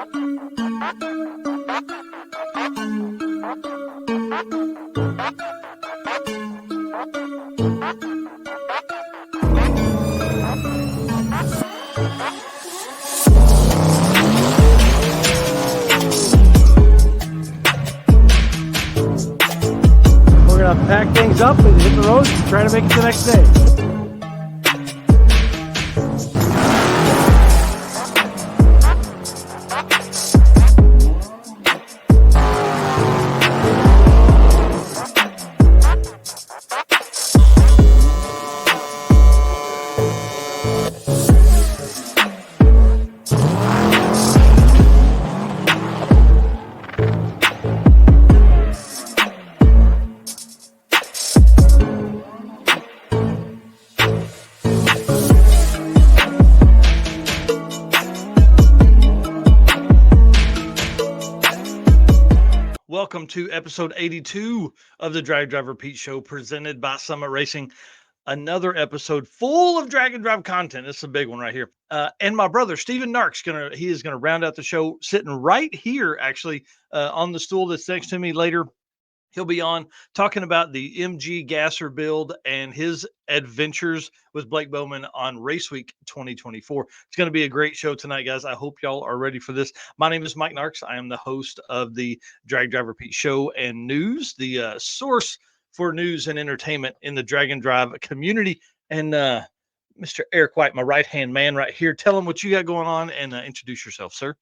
We're going to pack things up and hit the road and try to make it the next day. Welcome to episode 82 of the Drag Driver Pete Show, presented by Summit Racing. Another episode full of drag and drive content. This is a big one right here. And my brother Stephen Narx is gonna round out the show, sitting right here, actually, on the stool that's next to me. Later, he'll be on talking about the MG Gasser build and his adventures with Blake Bowman on Race Week 2024. It's going to be a great show tonight, guys. I hope y'all are ready for this. My name is Mike Narx. I am the host of the Drag Driver Pete Show and News, the source for news and entertainment in the Drag and Drive community. And Mr. Eric White, my right-hand man right here, tell him what you got going on and introduce yourself, sir.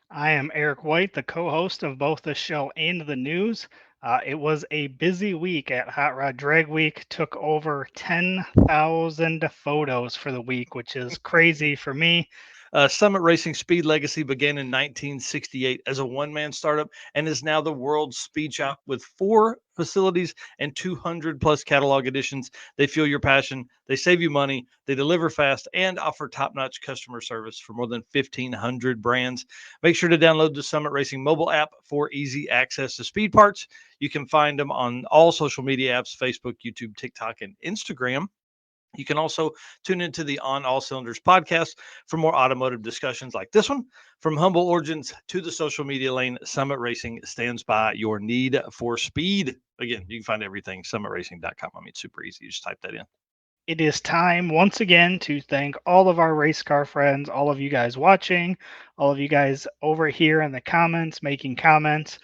I am Eric White, the co-host of both the show and the news. It was a busy week at Hot Rod Drag Week. Took over 10,000 photos for the week, which is crazy for me. Summit Racing Speed Legacy began in 1968 as a one-man startup and is now the world's speed shop with 4 facilities and 200 plus catalog editions. They fuel your passion, they save you money, they deliver fast, and offer top-notch customer service for more than 1,500 brands. Make sure to download the Summit Racing mobile app for easy access to speed parts. You can find them on all social media apps: Facebook, YouTube, TikTok, and Instagram. You can also tune into the On All Cylinders podcast for more automotive discussions like this one. From humble origins to the social media lane, Summit Racing stands by your need for speed. Again, you can find everything summitracing.com. I mean, it's super easy. You just type that in. It is time once again to thank all of our race car friends, all of you guys watching, all of you guys over here in the comments, making comments.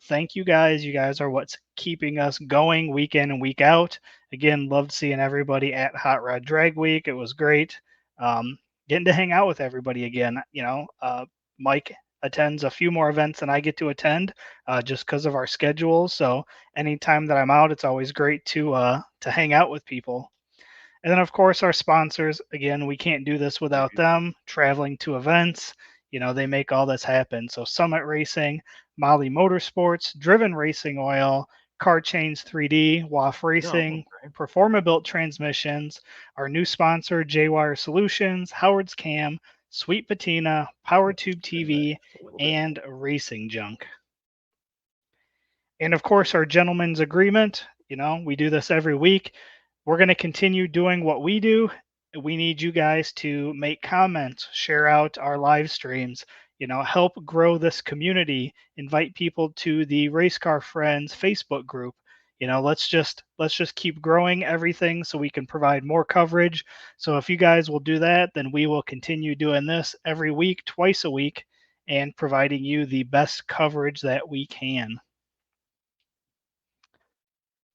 Thank you guys. You guys are what's keeping us going week in and week out. Again, loved seeing everybody at Hot Rod Drag Week. It was great. Getting to hang out with everybody again. Mike attends a few more events than I get to attend just because of our schedules. So anytime that I'm out, it's always great to hang out with people. And then, of course, our sponsors. Again, we can't do this without them. Traveling to events, they make all this happen. So Summit Racing, Molly Motorsports, Driven Racing Oil, Car Chains 3D, WAF Racing, Performa-Built Transmissions, our new sponsor, J-Wire Solutions, Howard's Cam, Sweet Patina, PowerTube TV, and Racing Junk. And, of course, our gentleman's agreement. We do this every week. We're going to continue doing what we do. We need you guys to make comments, share out our live streams, help grow this community, invite people to the Race Car Friends Facebook group. Let's just keep growing everything so we can provide more coverage. So if you guys will do that, then we will continue doing this every week, twice a week, and providing you the best coverage that we can.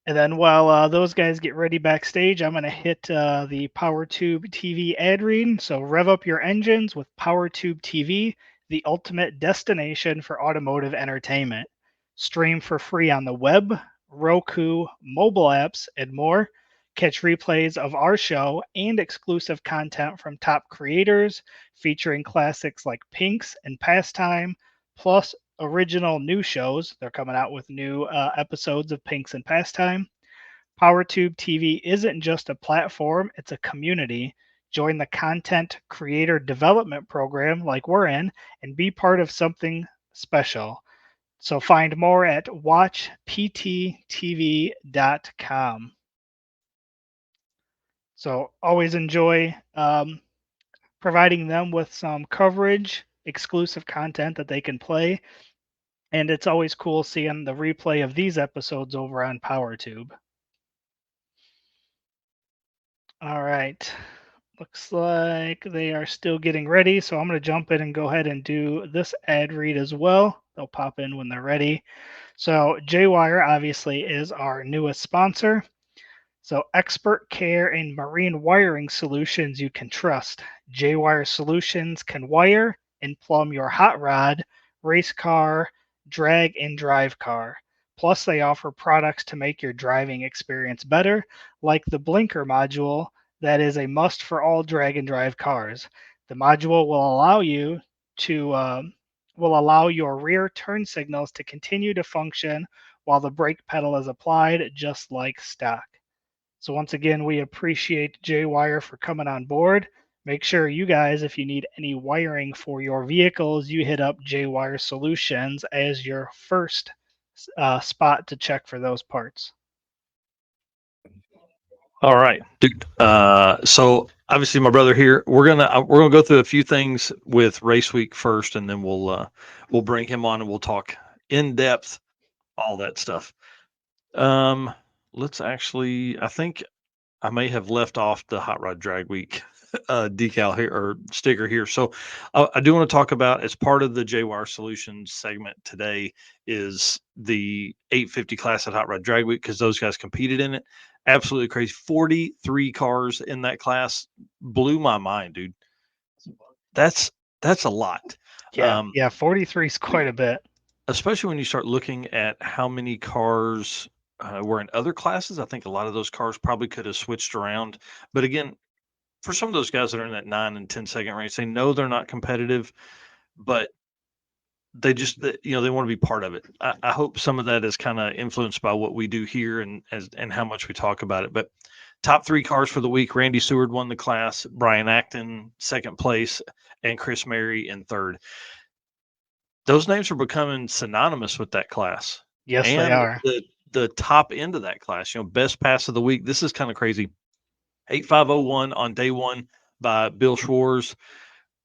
And then while those guys get ready backstage, I'm going to hit the PowerTube TV ad read. So rev up your engines with PowerTube TV, the ultimate destination for automotive entertainment. Stream for free on the web, Roku, mobile apps, and more. Catch replays of our show and exclusive content from top creators, featuring classics like Pinks and Pastime, plus original new shows. They're coming out with new episodes of Pinks and Pastime. PowerTube TV isn't just a platform, it's a community. Join the content creator development program like we're in and be part of something special. So find more at watchpttv.com. So always enjoy providing them with some coverage exclusive content that they can play. And it's always cool seeing the replay of these episodes over on PowerTube. All right. Looks like they are still getting ready, so I'm going to jump in and go ahead and do this ad read as well. They'll pop in when they're ready. So J-Wire obviously is our newest sponsor. So expert care in marine wiring solutions you can trust. J-Wire Solutions can wire and plumb your hot rod, race car, drag and drive car. Plus they offer products to make your driving experience better, like the blinker module that is a must for all drag and drive cars. The module will allow your rear turn signals to continue to function while the brake pedal is applied, just like stock. So once again, we appreciate J-Wire for coming on board. Make sure you guys, if you need any wiring for your vehicles, you hit up J-Wire Solutions as your first spot to check for those parts. All right, dude. So obviously, my brother here. We're gonna go through a few things with Race Week first, and then we'll bring him on and we'll talk in depth all that stuff. Let's actually. I think I may have left off the Hot Rod Drag Week decal here or sticker here. So I do want to talk about, as part of the J-Wire Solutions segment today, is the 850 class at Hot Rod Drag Week, because those guys competed in it. Absolutely crazy. 43 cars in that class. Blew my mind, dude. That's a lot. Yeah, 43 is quite a bit. Especially when you start looking at how many cars were in other classes. I think a lot of those cars probably could have switched around. But again, for some of those guys that are in that 9 and 10 second range, they know they're not competitive, but they just they want to be part of it. I hope some of that is kind of influenced by what we do here and how much we talk about it. But top 3 cars for the week: Randy Seward won the class, Brian Acton second place, and Chris Mary in third. Those names are becoming synonymous with that class. Yes, they And are. the top end of that class, best pass of the week. This is kind of crazy. 8501 on day one by Bill Schwartz.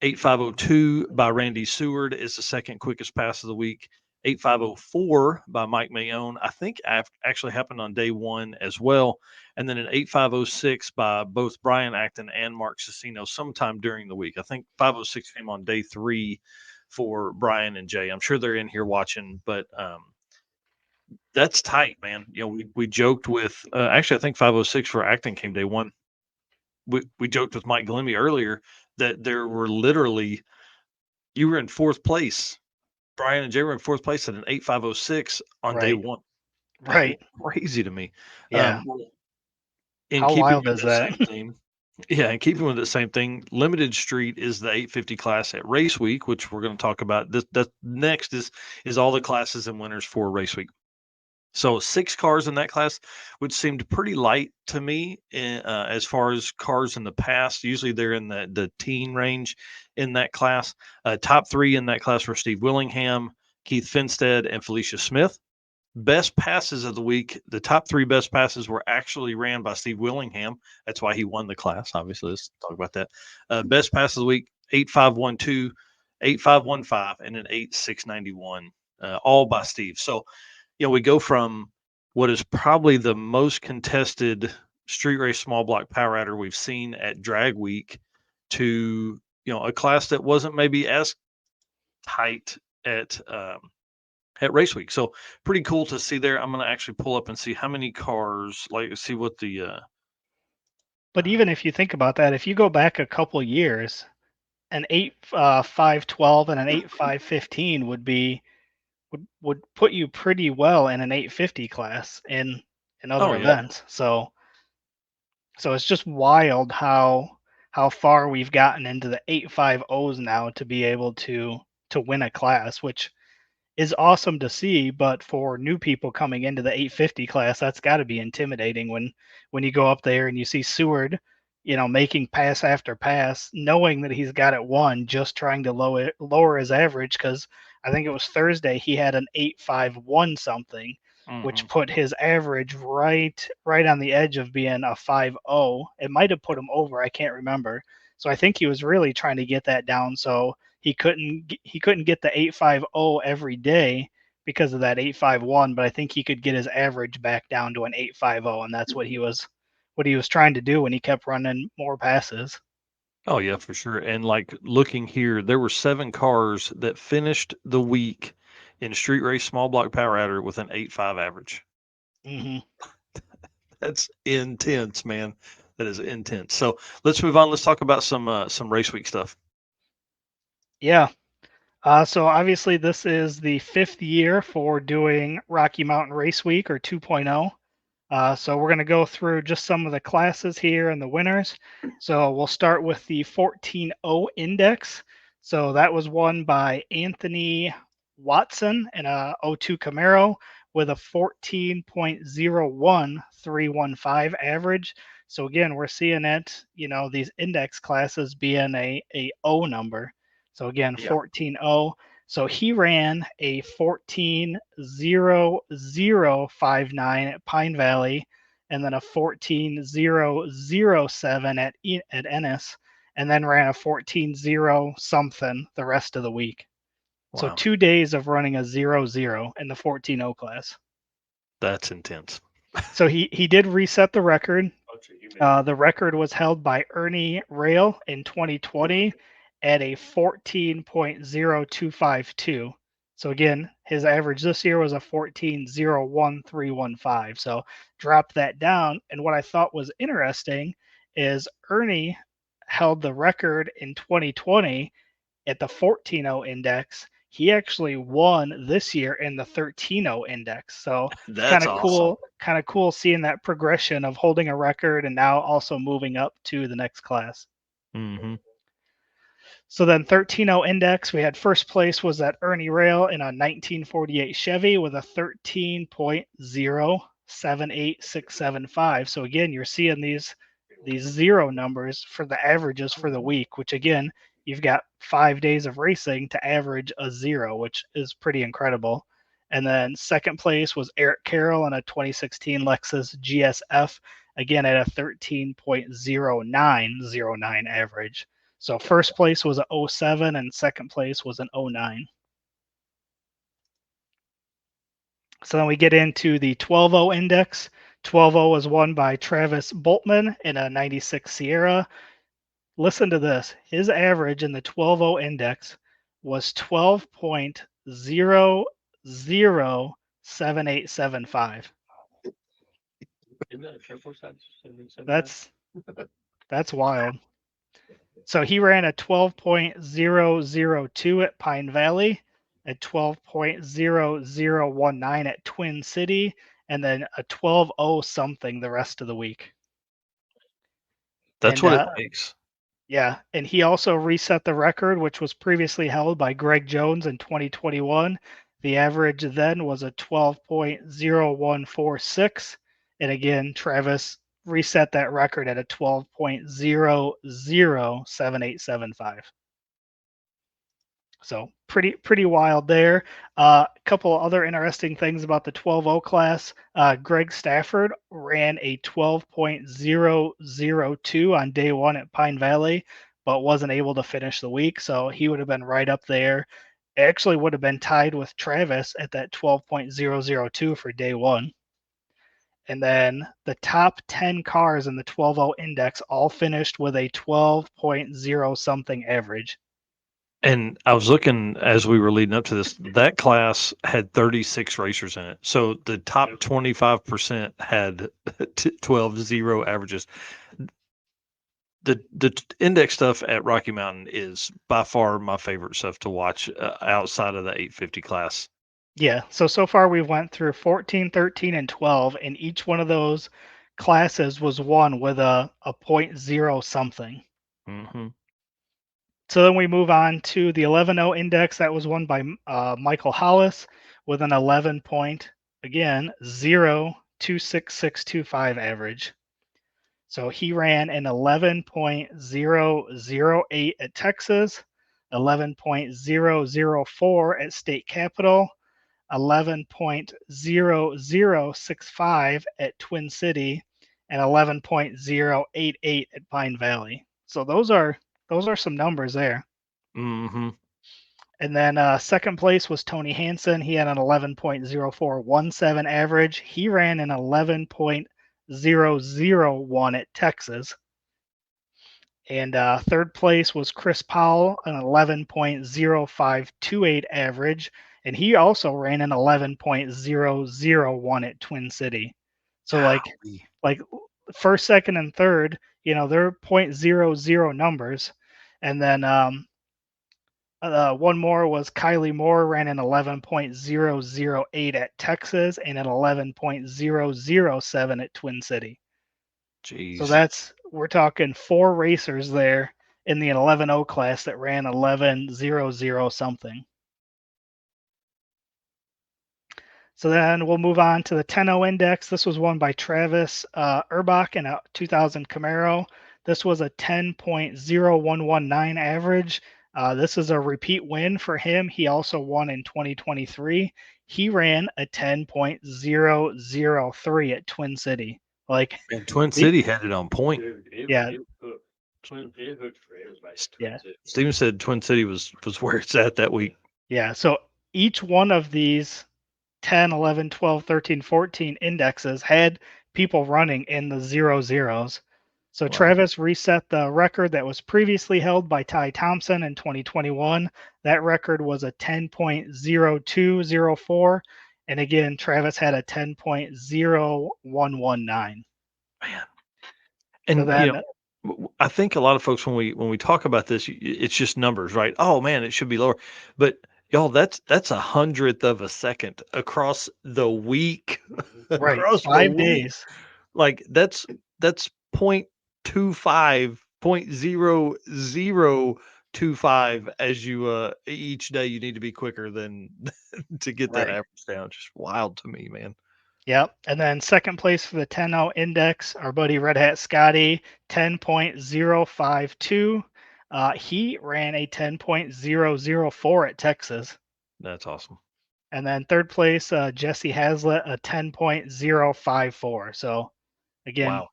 8502 by Randy Seward is the second quickest pass of the week. 8504 by Mike Mayone, I think actually happened on day one as well. And then an 8506 by both Brian Acton and Mark Cicino sometime during the week. I think 506 came on day 3 for Brian and Jay. I'm sure they're in here watching, but that's tight, man. We joked with actually I think 506 for Acton came day one. We joked with Mike Glimmy earlier that there were literally, you were in fourth place. Brian and Jay were in fourth place at an 8506 on day Right. one. Right. Crazy to me. Yeah. In How keeping wild with is that that? same theme, yeah, in keeping with the same thing, Limited Street is the 850 class at Race Week, which we're going to talk about. This next is all the classes and winners for Race Week. So 6 cars in that class, which seemed pretty light to me as far as cars in the past. Usually they're in the teen range in that class. Top 3 in that class were Steve Willingham, Keith Finstead, and Felicia Smith. Best passes of the week, the top 3 best passes were actually ran by Steve Willingham. That's why he won the class. Obviously, let's talk about that. Best pass of the week: 8512, 8515, and an 8691, all by Steve. So we go from what is probably the most contested street race small block power rider we've seen at Drag Week to a class that wasn't maybe as tight at Race Week. So pretty cool to see there. I'm going to actually pull up and see how many cars, like see what the But even if you think about that, if you go back a couple years, an 8.512 and an 8.515 would put you pretty well in an 850 class in other events. So it's just wild how far we've gotten into the 850s now to be able to win a class, which is awesome to see. But for new people coming into the 850 class, that's got to be intimidating when you go up there and you see Seward, making pass after pass, knowing that he's got it won, just trying to lower his average, because I think it was Thursday he had an 851 something, which put his average right on the edge of being a 5.0. It might have put him over, I can't remember. So I think he was really trying to get that down so he couldn't get the 850 every day because of that 851, but I think he could get his average back down to an 850, and that's what he was trying to do when he kept running more passes. Oh yeah, for sure. And like looking here, there were 7 cars that finished the week in street race small block power adder with an 8.5 average. Hmm. That's intense, man. That is intense. So let's move on. Let's talk about some race week stuff. Yeah. So obviously this is the 5th year for doing Rocky Mountain Race Week, or 2.0. So we're going to go through just some of the classes here and the winners. So we'll start with the 14.0 index. So that was won by Anthony Watson in a 02 Camaro with a 14.01315 average. So again, we're seeing it, these index classes being a O number. So again, Yeah. 14.0. So he ran a 14.0059 at Pine Valley, and then a 14.007 at Ennis, and then ran a 14.0 something the rest of the week. So Wow. 2 days of running a 0.0 in the 14.0 class. That's intense. So he did reset the record. The record was held by Ernie Rail in 2020 at a 14.0252. So again, his average this year was a 14.01315. So drop that down. And what I thought was interesting is Ernie held the record in 2020 at the 14.0 index. He actually won this year in the 13.0 index. So it's That's awesome. kind of cool seeing that progression of holding a record and now also moving up to the next class. Mm-hmm. So then 13.0 index, we had first place was at Ernie Rail in a 1948 Chevy with a 13.078675. So again, you're seeing these zero numbers for the averages for the week, which again, you've got 5 days of racing to average a 0, which is pretty incredible. And then second place was Eric Carroll in a 2016 Lexus GSF, again at a 13.0909 average. So first place was an 07 and second place was an 09. So then we get into the 12.0 index. 12.0 was won by Travis Boltman in a 96 Sierra. Listen to this. His average in the 12.0 index was 12.007875. That's wild. So he ran a 12.002 at Pine Valley, a 12.0019 at Twin City, and then a 12.0 something the rest of the week. That's And what it takes. yeah, and he also reset the record, which was previously held by Greg Jones in 2021. The average then was a 12.0146. And again, Travis reset that record at a 12.007875. So pretty wild there. A couple other interesting things about the 12.0 class. Greg Stafford ran a 12.002 on day one at Pine Valley, but wasn't able to finish the week. So he would have been right up there. Actually would have been tied with Travis at that 12.002 for day one. And then the top 10 cars in the 12.0 index all finished with a 12.0 something average. And I was looking as we were leading up to this, that class had 36 racers in it. So the top 25% had 12.0 averages. The index stuff at Rocky Mountain is by far my favorite stuff to watch outside of the 850 class. Yeah, so far we've went through 14, 13, and 12, and each one of those classes was won with a 0.0 something. Mm-hmm. So then we move on to the 11.0 index that was won by Michael Hollis with an 11 point, again, 0.26625 average. So he ran an 11.008 at Texas, 11.004 at State Capitol, 11.0065 at Twin City, and 11.088 at Pine Valley. So those are some numbers there. Mm-hmm. And then second place was Tony Hansen. He had an 11.0417 average. He ran an 11.001 at Texas. And third place was Chris Powell, an 11.0528 average. And he also ran an 11.001 at Twin City. So like first, second, and third, they're .00 numbers. And then one more was Kylie Moore ran an 11.008 at Texas and an 11.007 at Twin City. Jeez. So we're talking 4 racers there in the 11.0 class that ran 11.00 something. So then we'll move on to the 10.0 index. This was won by Travis Urbach in a 2000 Camaro. This was a 10.0119 average. This is a repeat win for him. He also won in 2023. He ran a 10.003 at Twin City. And Twin City had it on point. Dude, Yeah. It hooked for everybody. Yeah. Steven said Twin City was where it's at that week. Yeah. So each one of these 10, 11, 12, 13, 14 indexes had people running in the 00s. So Wow. Travis reset the record that was previously held by Ty Thompson in 2021. That record was a 10.0204. And again, Travis had a 10.0119. Man. And So then, I think a lot of folks when we talk about this, it's just numbers, right? Oh man, it should be lower. But y'all, that's 100th of a second across the week. right, Across the 5 week. days. Like that's 0.25, 0.0025 as you each day you need to be quicker than to get that Right. average down. Just wild to me, man. Yep. And then second place for the 10.0 index, our buddy Red Hat Scotty, 10.052. He ran a 10.004 at Texas. That's awesome. And then third place, Jesse Hazlitt, a 10.054. So again, Wow.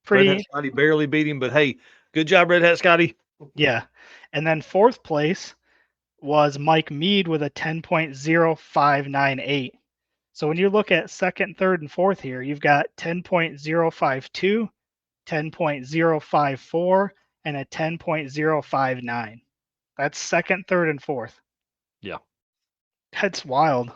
Red Hat pretty, Scotty barely beat him, but hey, good job, Red Hat Scotty. yeah. And then fourth place was Mike Mead with a 10.0598. So when you look at second, third, and fourth here, you've got 10.052, 10.054, and a 10.059. That's second, third, and fourth. Yeah. That's wild.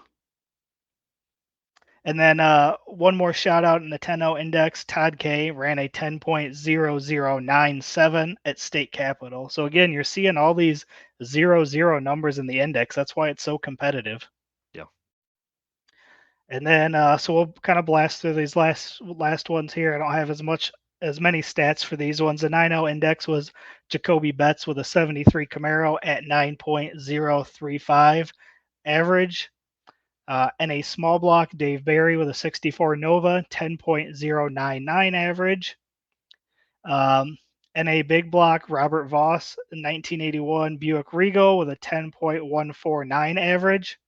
And then one more shout out in the 10.0 index. Todd K ran a 10.0097 at State Capitol. So again, you're seeing all these 00 numbers in the index. That's why it's so competitive. Yeah. And then so we'll kind of blast through these last ones here. I don't have as many stats for these ones. The 9.0 index was Jacoby Betts with a 73 Camaro at 9.035 average. And a small block, Dave Barry with a 64 Nova, 10.099 average. And a big block, Robert Voss, 1981 Buick Regal with a 10.149 average,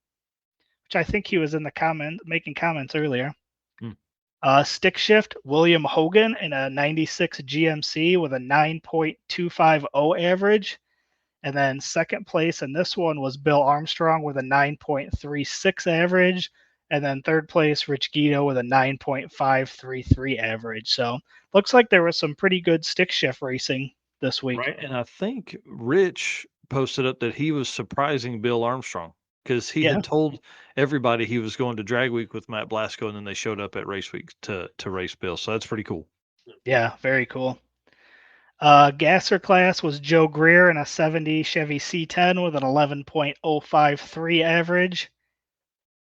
which I think he was in the making comments earlier. Stick shift, William Hogan in a 96 GMC with a 9.250 average. And then second place in this one was Bill Armstrong with a 9.36 average. And then third place, Rich Guido with a 9.533 average. So looks like there was some pretty good stick shift racing this week. Right. And I think Rich posted up that he was surprising Bill Armstrong because he had told everybody he was going to drag week with Matt Blasco, and then they showed up at race week to race Bill. So that's pretty cool. Yeah, very cool. Gasser class was Joe Greer in a 70 Chevy C10 with an 11.053 average.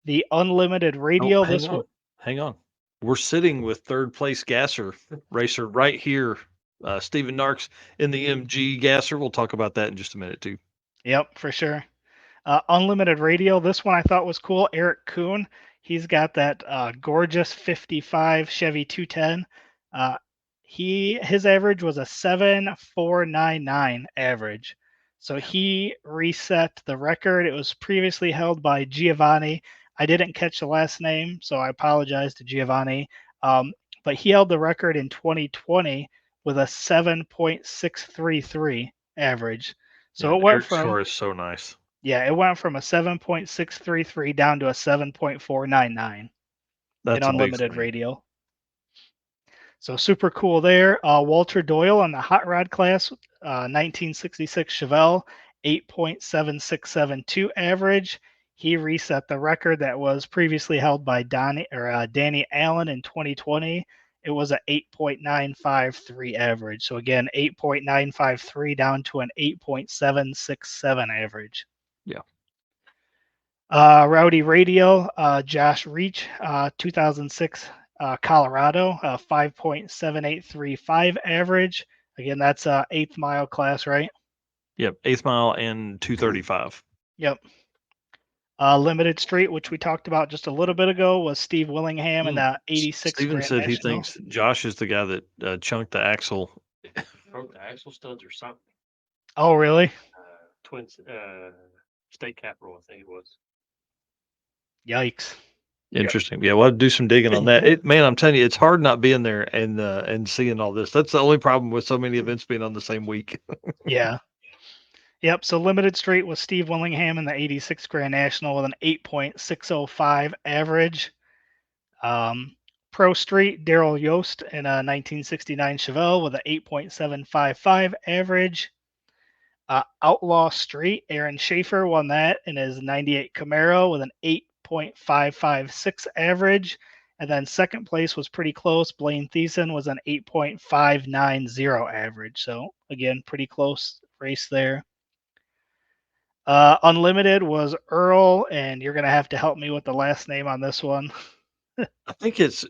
The unlimited radial. Hang on. We're sitting with third place Gasser racer right here, Stephen Narx in the MG Gasser. We'll talk about that in just a minute too. Yep, for sure. Unlimited radial. This one I thought was cool. Eric Kuhn. He's got that gorgeous 55 Chevy 210. His average was a 7.499 average. So he reset the record. It was previously held by Giovanni. I didn't catch the last name, so I apologize to Giovanni. But he held the record in 2020 with a 7.633 average. So it went Eric's from score is so nice. Yeah, it went from a 7.633 down to a 7.499 in That's a big unlimited swing. radial. So super cool there. Walter Doyle on the hot rod class, 1966 Chevelle, 8.7672 average. He reset the record that was previously held by Danny Allen in 2020. It was a 8.953 average. So again, 8.953 down to an 8.767 average. Yeah. Rowdy Radio, Josh Reach, 2006 Colorado, 5.7835 average. Again, that's eighth mile class, right? Yep. 8th mile and 235. Yep. Limited Street, which we talked about just a little bit ago, was Steve Willingham in the 86 Steven Grand said he National. thinks Josh is the guy that chunked the axle. Broke the axle studs or something. Oh, really? Twins, state capital, I think it was. Yikes. Interesting. Yeah, we'll have to do some digging on that. Man, I'm telling you, it's hard not being there and seeing all this. That's the only problem with so many events being on the same week. Yeah. Yep. So Limited Street was Steve Willingham in the 86 Grand National with an 8.605 average. Pro Street, Daryl Yost in a 1969 Chevelle with an 8.755 average. Outlaw Street, Aaron Schaefer won that in his 98 Camaro with an 8.556 average. And then second place was pretty close. Blaine Thiessen was an 8.590 average. So again, pretty close race there. Unlimited was Earl, and you're going to have to help me with the last name on this one. I think it's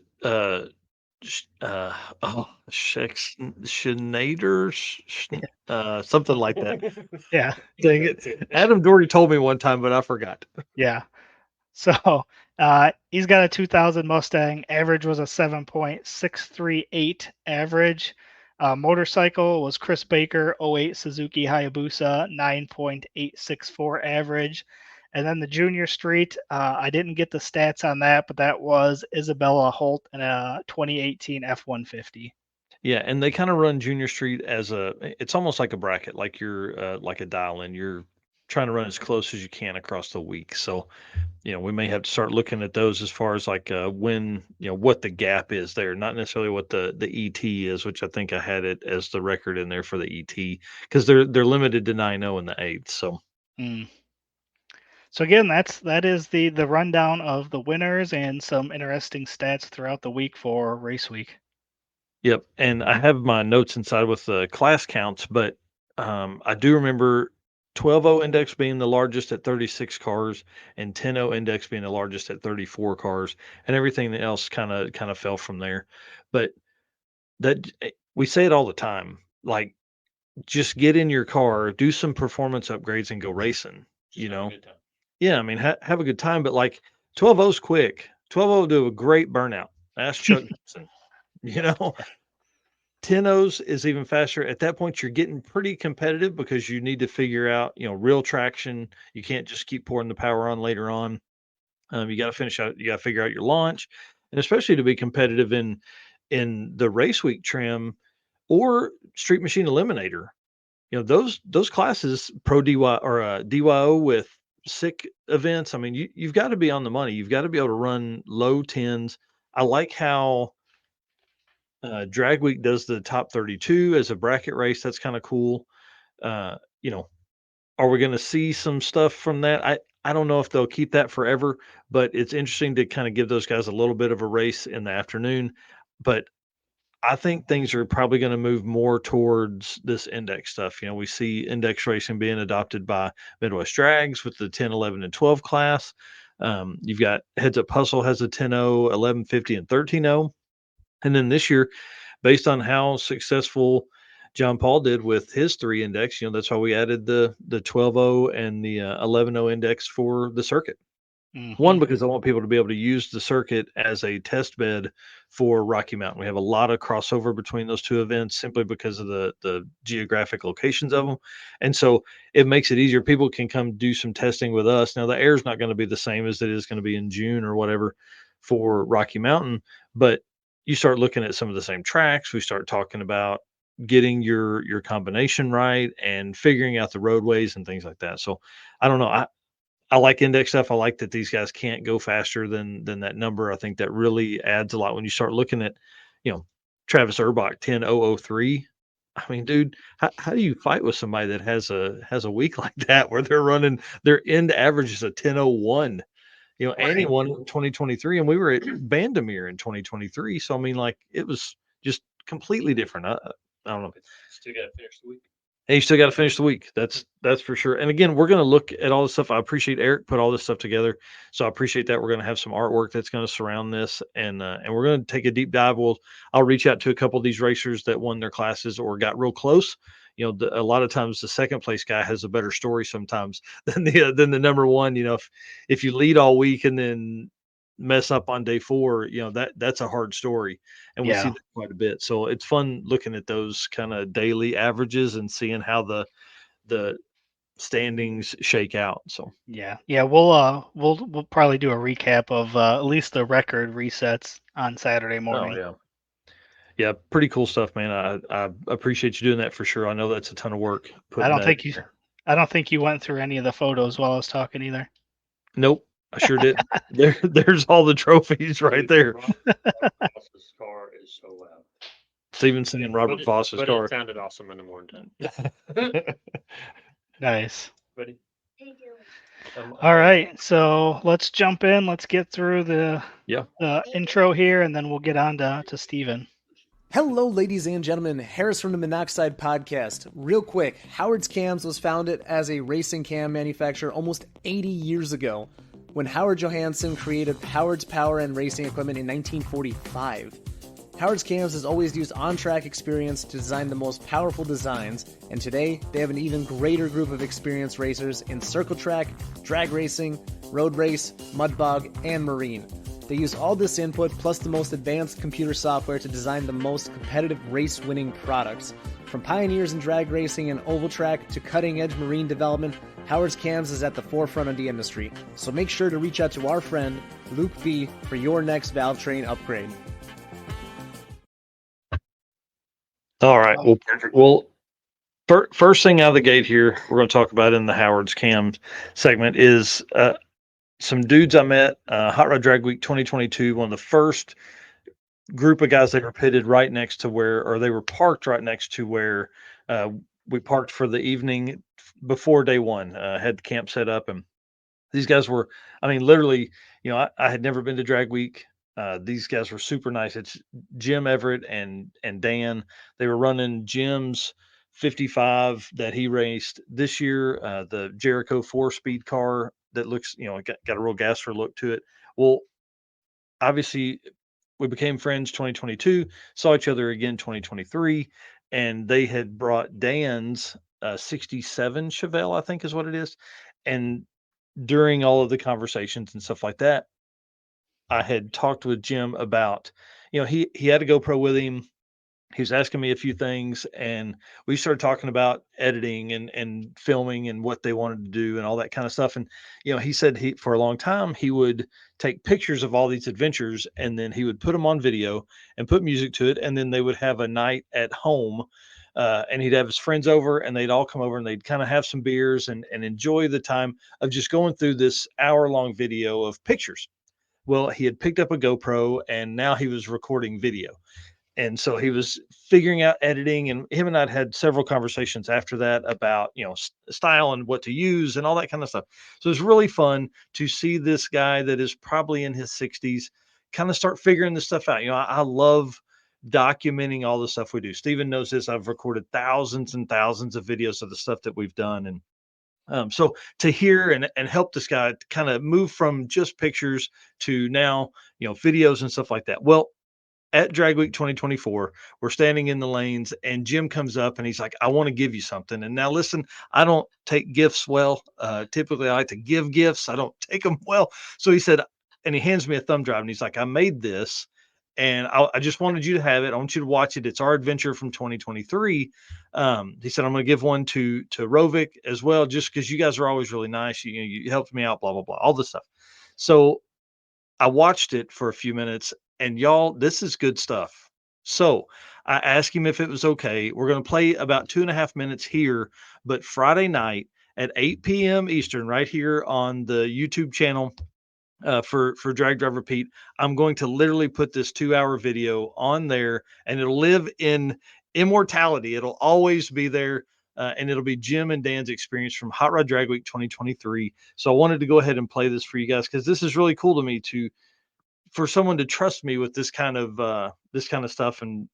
Schneider, something like that. Yeah. Dang it. Adam Doherty told me one time, but I forgot. Yeah. So he's got a 2000 Mustang. Average was a 7.638 average. Motorcycle was Chris Baker, 08 Suzuki Hayabusa, 9.864 average. And then the junior street, I didn't get the stats on that, but that was Isabella Holt in a 2018 F-150. Yeah, and they kind of run Junior Street as it's almost like a bracket, like you're like a dial in. You're trying to run as close as you can across the week. So, we may have to start looking at those as far as like when, what the gap is there, not necessarily what the ET is, which I think I had it as the record in there for the ET because they're limited to 9-0 in the 8th. So, So again, that is the rundown of the winners and some interesting stats throughout the week for race week. yep. And I have my notes inside with the class counts, but I do remember 12.0 index being the largest at 36 cars and 10.0 index being the largest at 34 cars, and everything else kind of fell from there. But we say it all the time, like just get in your car, do some performance upgrades and go racing, you know. Yeah, I mean, have a good time, but like 12.0's quick. 12.0 do a great burnout. Ask Chuck Johnson, you know. 10.0's is even faster. At that point, you're getting pretty competitive because you need to figure out, real traction. You can't just keep pouring the power on later on. You got to finish out. You got to figure out your launch, and especially to be competitive in the race week trim or Street Machine Eliminator. Those classes, Pro DY or DYO with sick events. I mean, you've got to be on the money. You've got to be able to run low tens. I like how Drag Week does the top 32 as a bracket race. That's kind of cool. Uh, you know, are we going to see some stuff from that? I don't know if they'll keep that forever, but it's interesting to kind of give those guys a little bit of a race in the afternoon. But I think things are probably going to move more towards this index stuff. We see index racing being adopted by Midwest Drags with the 10, 11, and 12 class. You've got Heads Up Hustle has a 10.0, 1150, and 13.0. And then this year, based on how successful John Paul did with his 3 index, that's why we added the 12.0 and the 11.0 index for the circuit. One, because I want people to be able to use the circuit as a test bed for Rocky Mountain. We have a lot of crossover between those two events simply because of the geographic locations of them. And so it makes it easier. People can come do some testing with us. Now, the air is not going to be the same as it is going to be in June or whatever for Rocky Mountain, but you start looking at some of the same tracks. We start talking about getting your combination right and figuring out the roadways and things like that. So I don't know. I like index stuff. I like that these guys can't go faster than that number. I think that really adds a lot when you start looking at, Travis Urbach 10,003. I mean, dude, how do you fight with somebody that has a week like that where they're running their end average is a 10,001? And he Right. won in 2023, and we were at Bandamere in 2023. So I mean, like it was just completely different. I don't know. Still got to finish the week. And you still got to finish the week. That's for sure. And again, we're going to look at all this stuff. I appreciate Eric put all this stuff together, so I appreciate that. We're going to have some artwork that's going to surround this, and we're going to take a deep dive. I'll reach out to a couple of these racers that won their classes or got real close. A lot of times the second place guy has a better story sometimes than the number one. If you lead all week and then mess up on day 4, that's a hard story, and we see Yeah. that quite a bit. So it's fun looking at those kind of daily averages and seeing how the standings shake out. So Yeah. Yeah. We'll probably do a recap of at least the record resets on Saturday morning. yeah, pretty cool stuff, man. I appreciate you doing that for sure. I know that's a ton of work I putting don't that think in you there. I don't think you went through any of the photos while I was talking either. Nope, I sure did. There's all the trophies right there. Voss's car is so loud. Steven saying Robert Voss's But car. it sounded awesome in the morning time. Nice. Buddy. All right, so let's jump in. Let's get through the Yeah. intro here, and then we'll get on to Steven. Hello, ladies and gentlemen. Harris from the Monoxide Podcast. Real quick, Howard's Cams was founded as a racing cam manufacturer almost 80 years ago when Howard Johansson created Howard's Power and Racing Equipment in 1945. Howard's Cams has always used on-track experience to design the most powerful designs, and today they have an even greater group of experienced racers in circle track, drag racing, road race, mud bog, and marine. They use all this input plus the most advanced computer software to design the most competitive race-winning products. From pioneers in drag racing and oval track to cutting-edge marine development, Howard's Cams is at the forefront of the industry. So make sure to reach out to our friend Luke B for your next valve train upgrade. All right. Well, perfect. Well, first thing out of the gate here, we're going to talk about in the Howard's Cam segment is some dudes I met Hot Rod Drag Week 2022. One of the first group of guys, they were pitted right next to or they were parked right next to where we parked for the evening before day 1. Had the camp set up, and these guys were, I mean, literally, I had never been to Drag Week. These guys were super nice. It's Jim Everett and Dan. They were running Jim's 55 that he raced this year, the Jericho 4-speed car that looks, got a real gasser look to it. Well, obviously, we became friends 2022, saw each other again 2023, and they had brought Dan's 67 Chevelle, I think is what it is. And during all of the conversations and stuff like that, I had talked with Jim about, he had a GoPro with him. He was asking me a few things, and we started talking about editing and filming and what they wanted to do and all that kind of stuff. And he said for a long time he would take pictures of all these adventures and then he would put them on video and put music to it, and then they would have a night at home. And he'd have his friends over, and they'd all come over, and they'd kind of have some beers and enjoy the time of just going through this hour-long video of pictures. Well, he had picked up a GoPro, and now he was recording video. And so he was figuring out editing, and him and I had several conversations after that about, style and what to use and all that kind of stuff. So it's really fun to see this guy that is probably in his 60s kind of start figuring this stuff out. I love documenting all the stuff we do. Steven knows this. I've recorded thousands and thousands of videos of the stuff that we've done. And so to hear and help this guy kind of move from just pictures to now, videos and stuff like that. Well, at Drag Week 2024, we're standing in the lanes, and Jim comes up and he's like, I want to give you something. And now listen, I don't take gifts well. Typically I like to give gifts. I don't take them well. So he said, and he hands me a thumb drive, and he's like, I made this, and I just wanted you to have it. I want you to watch it. It's our adventure from 2023. He said, I'm going to give one to Rovik as well, just because you guys are always really nice. You helped me out, blah, blah, blah, all this stuff. So I watched it for a few minutes, and y'all, this is good stuff. So I asked him if it was okay. We're going to play about 2.5 minutes here, but Friday night at 8 p.m. Eastern, right here on the YouTube channel for Drag Driver Pete, I'm going to literally put this 2-hour video on there, and it'll live in immortality. It'll always be there. And it'll be Jim and Dan's experience from Hot Rod Drag Week 2023. So I wanted to go ahead and play this for you guys because this is really cool to me for someone to trust me with this kind of stuff. And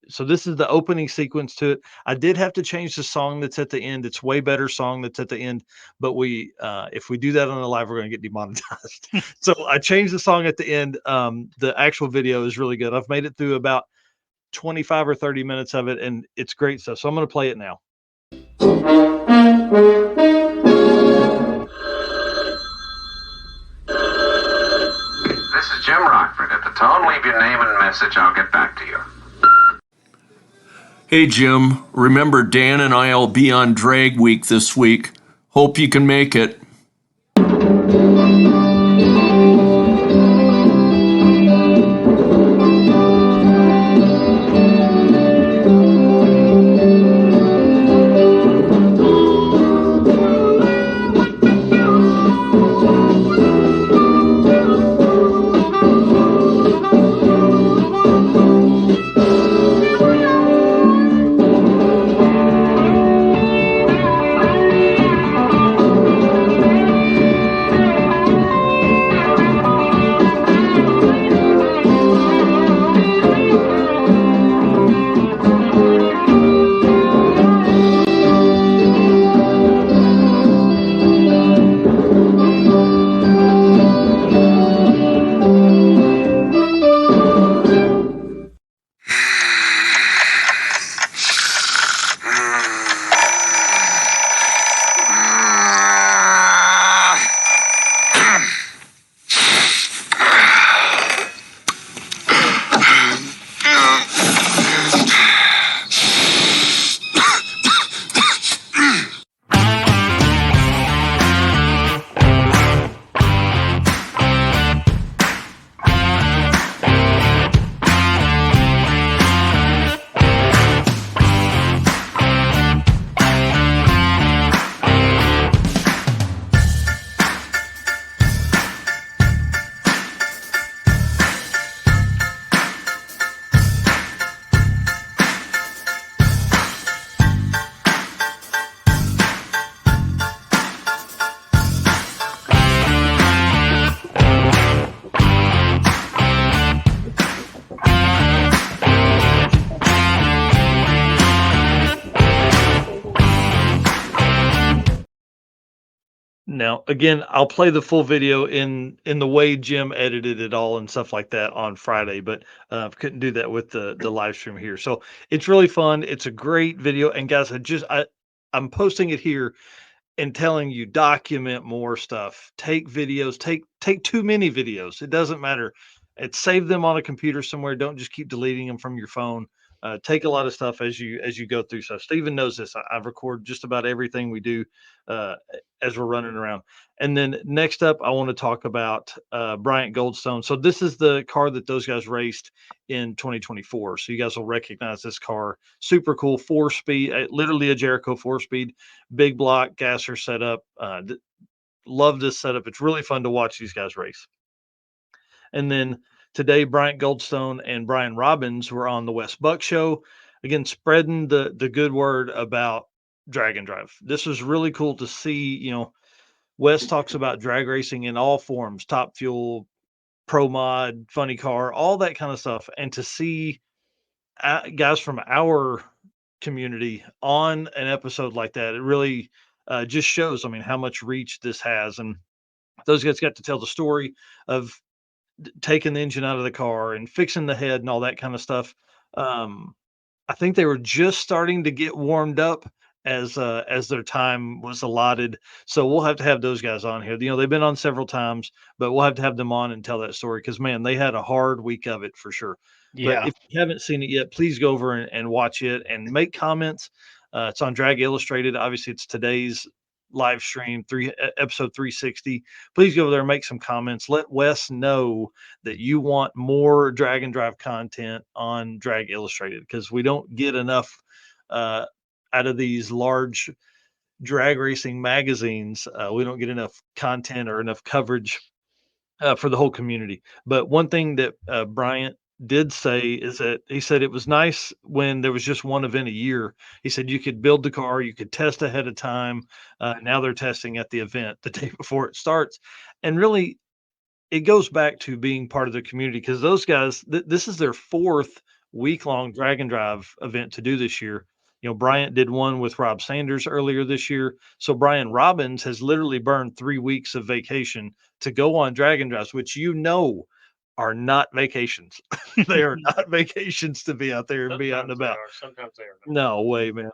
so this is the opening sequence to it. I did have to change the song that's at the end. It's way better song that's at the end, but we if we do that on the live, we're going to get demonetized. So I changed the song at the end. The actual video is really good. I've made it through about 25 or 30 minutes of it, and it's great stuff. So I'm going to play it now. This is Jim Rockford. At the tone, leave your name and message. I'll get back to you. Hey Jim, remember Dan and I'll be on Drag Week this week. Hope you can make it. Now, again, I'll play the full video in the way Jim edited it all and stuff like that on Friday, but couldn't do that with the live stream here. So it's really fun. It's a great video, and guys, I'm posting it here and telling you document more stuff. Take videos. Take too many videos. It doesn't matter. Save them on a computer somewhere. Don't just keep deleting them from your phone. Take a lot of stuff as you go through stuff. Steven knows this. I record just about everything we do uh, as we're running around. And then next up, I want to talk about Bryant Goldstone. So this is the car that those guys raced in 2024. So you guys will recognize this car. Super cool, 4-speed, literally a Jericho 4-speed, big block gasser setup. Love this setup. It's really fun to watch these guys race. And then today, Bryant Goldstone and Brian Robbins were on the West Buck Show, again spreading the good word about drag and drive. This was really cool to see. Wes talks about drag racing in all forms: Top Fuel, Pro Mod, Funny Car, all that kind of stuff, and to see guys from our community on an episode like that, it really just shows. I mean, how much reach this has, and those guys got to tell the story of taking the engine out of the car and fixing the head and all that kind of stuff. Um, I think they were just starting to get warmed up as their time was allotted. So we'll have to have those guys on here. They've been on several times, but we'll have to have them on and tell that story because man, they had a hard week of it for sure. But Yeah. if you haven't seen it yet, please go over and watch it and make comments. It's on Drag Illustrated. Obviously, it's today's live stream episode 360. Please go over there and make some comments. Let Wes know that you want more drag and drive content on Drag Illustrated, because we don't get enough out of these large drag racing magazines. We don't get enough content or enough coverage for the whole community. But one thing that Bryant did say is that he said it was nice when there was just one event a year. He said you could build the car, you could test ahead of time. Now they're testing at the event the day before it starts. And really, it goes back to being part of the community, because those guys, this is their fourth week-long drag and drive event to do this year. Bryant did one with Rob Sanders earlier this year. So Brian Robbins has literally burned 3 weeks of vacation to go on drag and drives, which are not vacations. They are not vacations to be out there and be out and about. Sometimes they are. No way, man.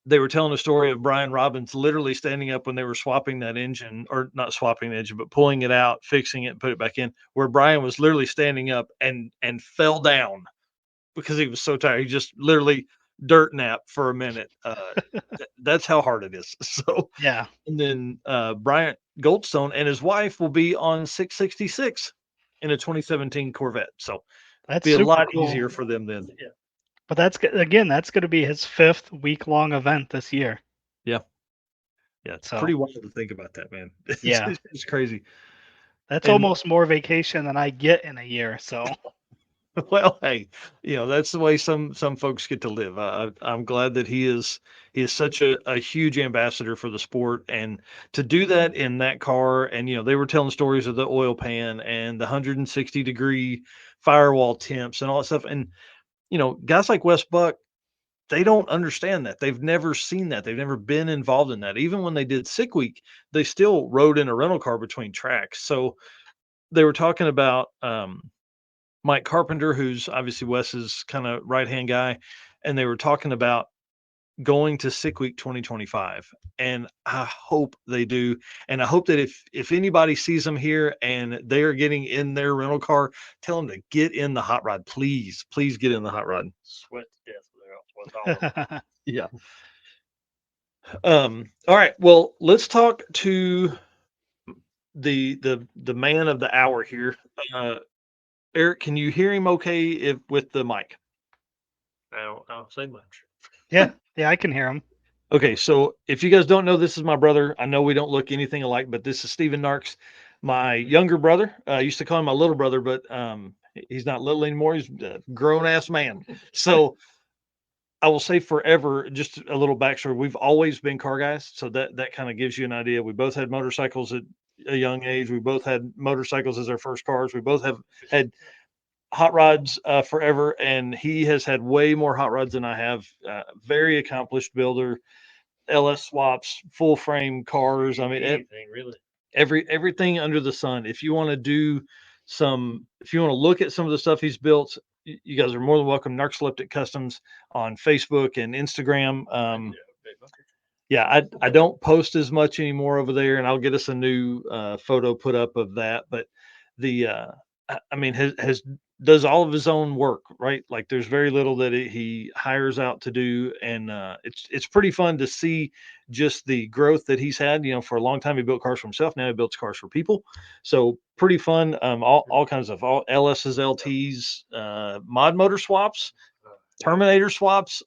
They were telling a story of Brian Robbins literally standing up when they were swapping that engine, or not swapping the engine, but pulling it out, fixing it, and put it back in, where Brian was literally standing up and fell down because he was so tired. He just literally dirt napped for a minute. That's how hard it is. So Yeah. and then Bryant Goldstone and his wife will be on 666 in a 2017 Corvette. So That's be a super lot cool. easier for them then. But that's going to be his 5th week-long event this year. Yeah, it's So- pretty wild to think about that, man. Yeah. It's crazy. That's And- almost more vacation than I get in a year. So Well, hey, that's the way some folks get to live. I'm glad that he is such a huge ambassador for the sport, and to do that in that car. And they were telling stories of the oil pan and the 160-degree firewall temps and all that stuff. And guys like Wes Buck, they don't understand that. They've never seen that. They've never been involved in that. Even when they did Sick Week, they still rode in a rental car between tracks. So they were talking about Mike Carpenter, who's obviously Wes's kind of right-hand guy, and they were talking about going to Sick Week 2025. And I hope they do. And I hope that if anybody sees them here and they are getting in their rental car, tell them to get in the hot rod. Please get in the hot rod. Sweat to death with all of them. Yeah. All right. Well, let's talk to the man of the hour here. Eric, can you hear him okay with the mic? I don't say much. yeah, I can hear him. Okay, so if you guys don't know, this is my brother. I know we don't look anything alike, but this is Stephen Narx, my younger brother. I used to call him my little brother, but he's not little anymore. He's a grown-ass man. So I will say forever, just a little backstory. We've always been car guys, so that kind of gives you an idea. We both had motorcycles at a young age. We both had motorcycles as our first cars. We both have had hot rods forever, and he has had way more hot rods than I have. Very accomplished builder, LS swaps, full frame cars. I mean, Anything really. everything under the sun. If you want to look at some of the stuff he's built, you guys are more than welcome. Narcoleptic Customs on Facebook and Instagram. Yeah, I don't post as much anymore over there, and I'll get us a new photo put up of that. But I mean, has does all of his own work, right? Like there's very little that he hires out to do, and it's pretty fun to see just the growth that he's had. For a long time he built cars for himself. Now he builds cars for people. So pretty fun. All kinds of all LS's, LTs, mod motor swaps, Terminator swaps,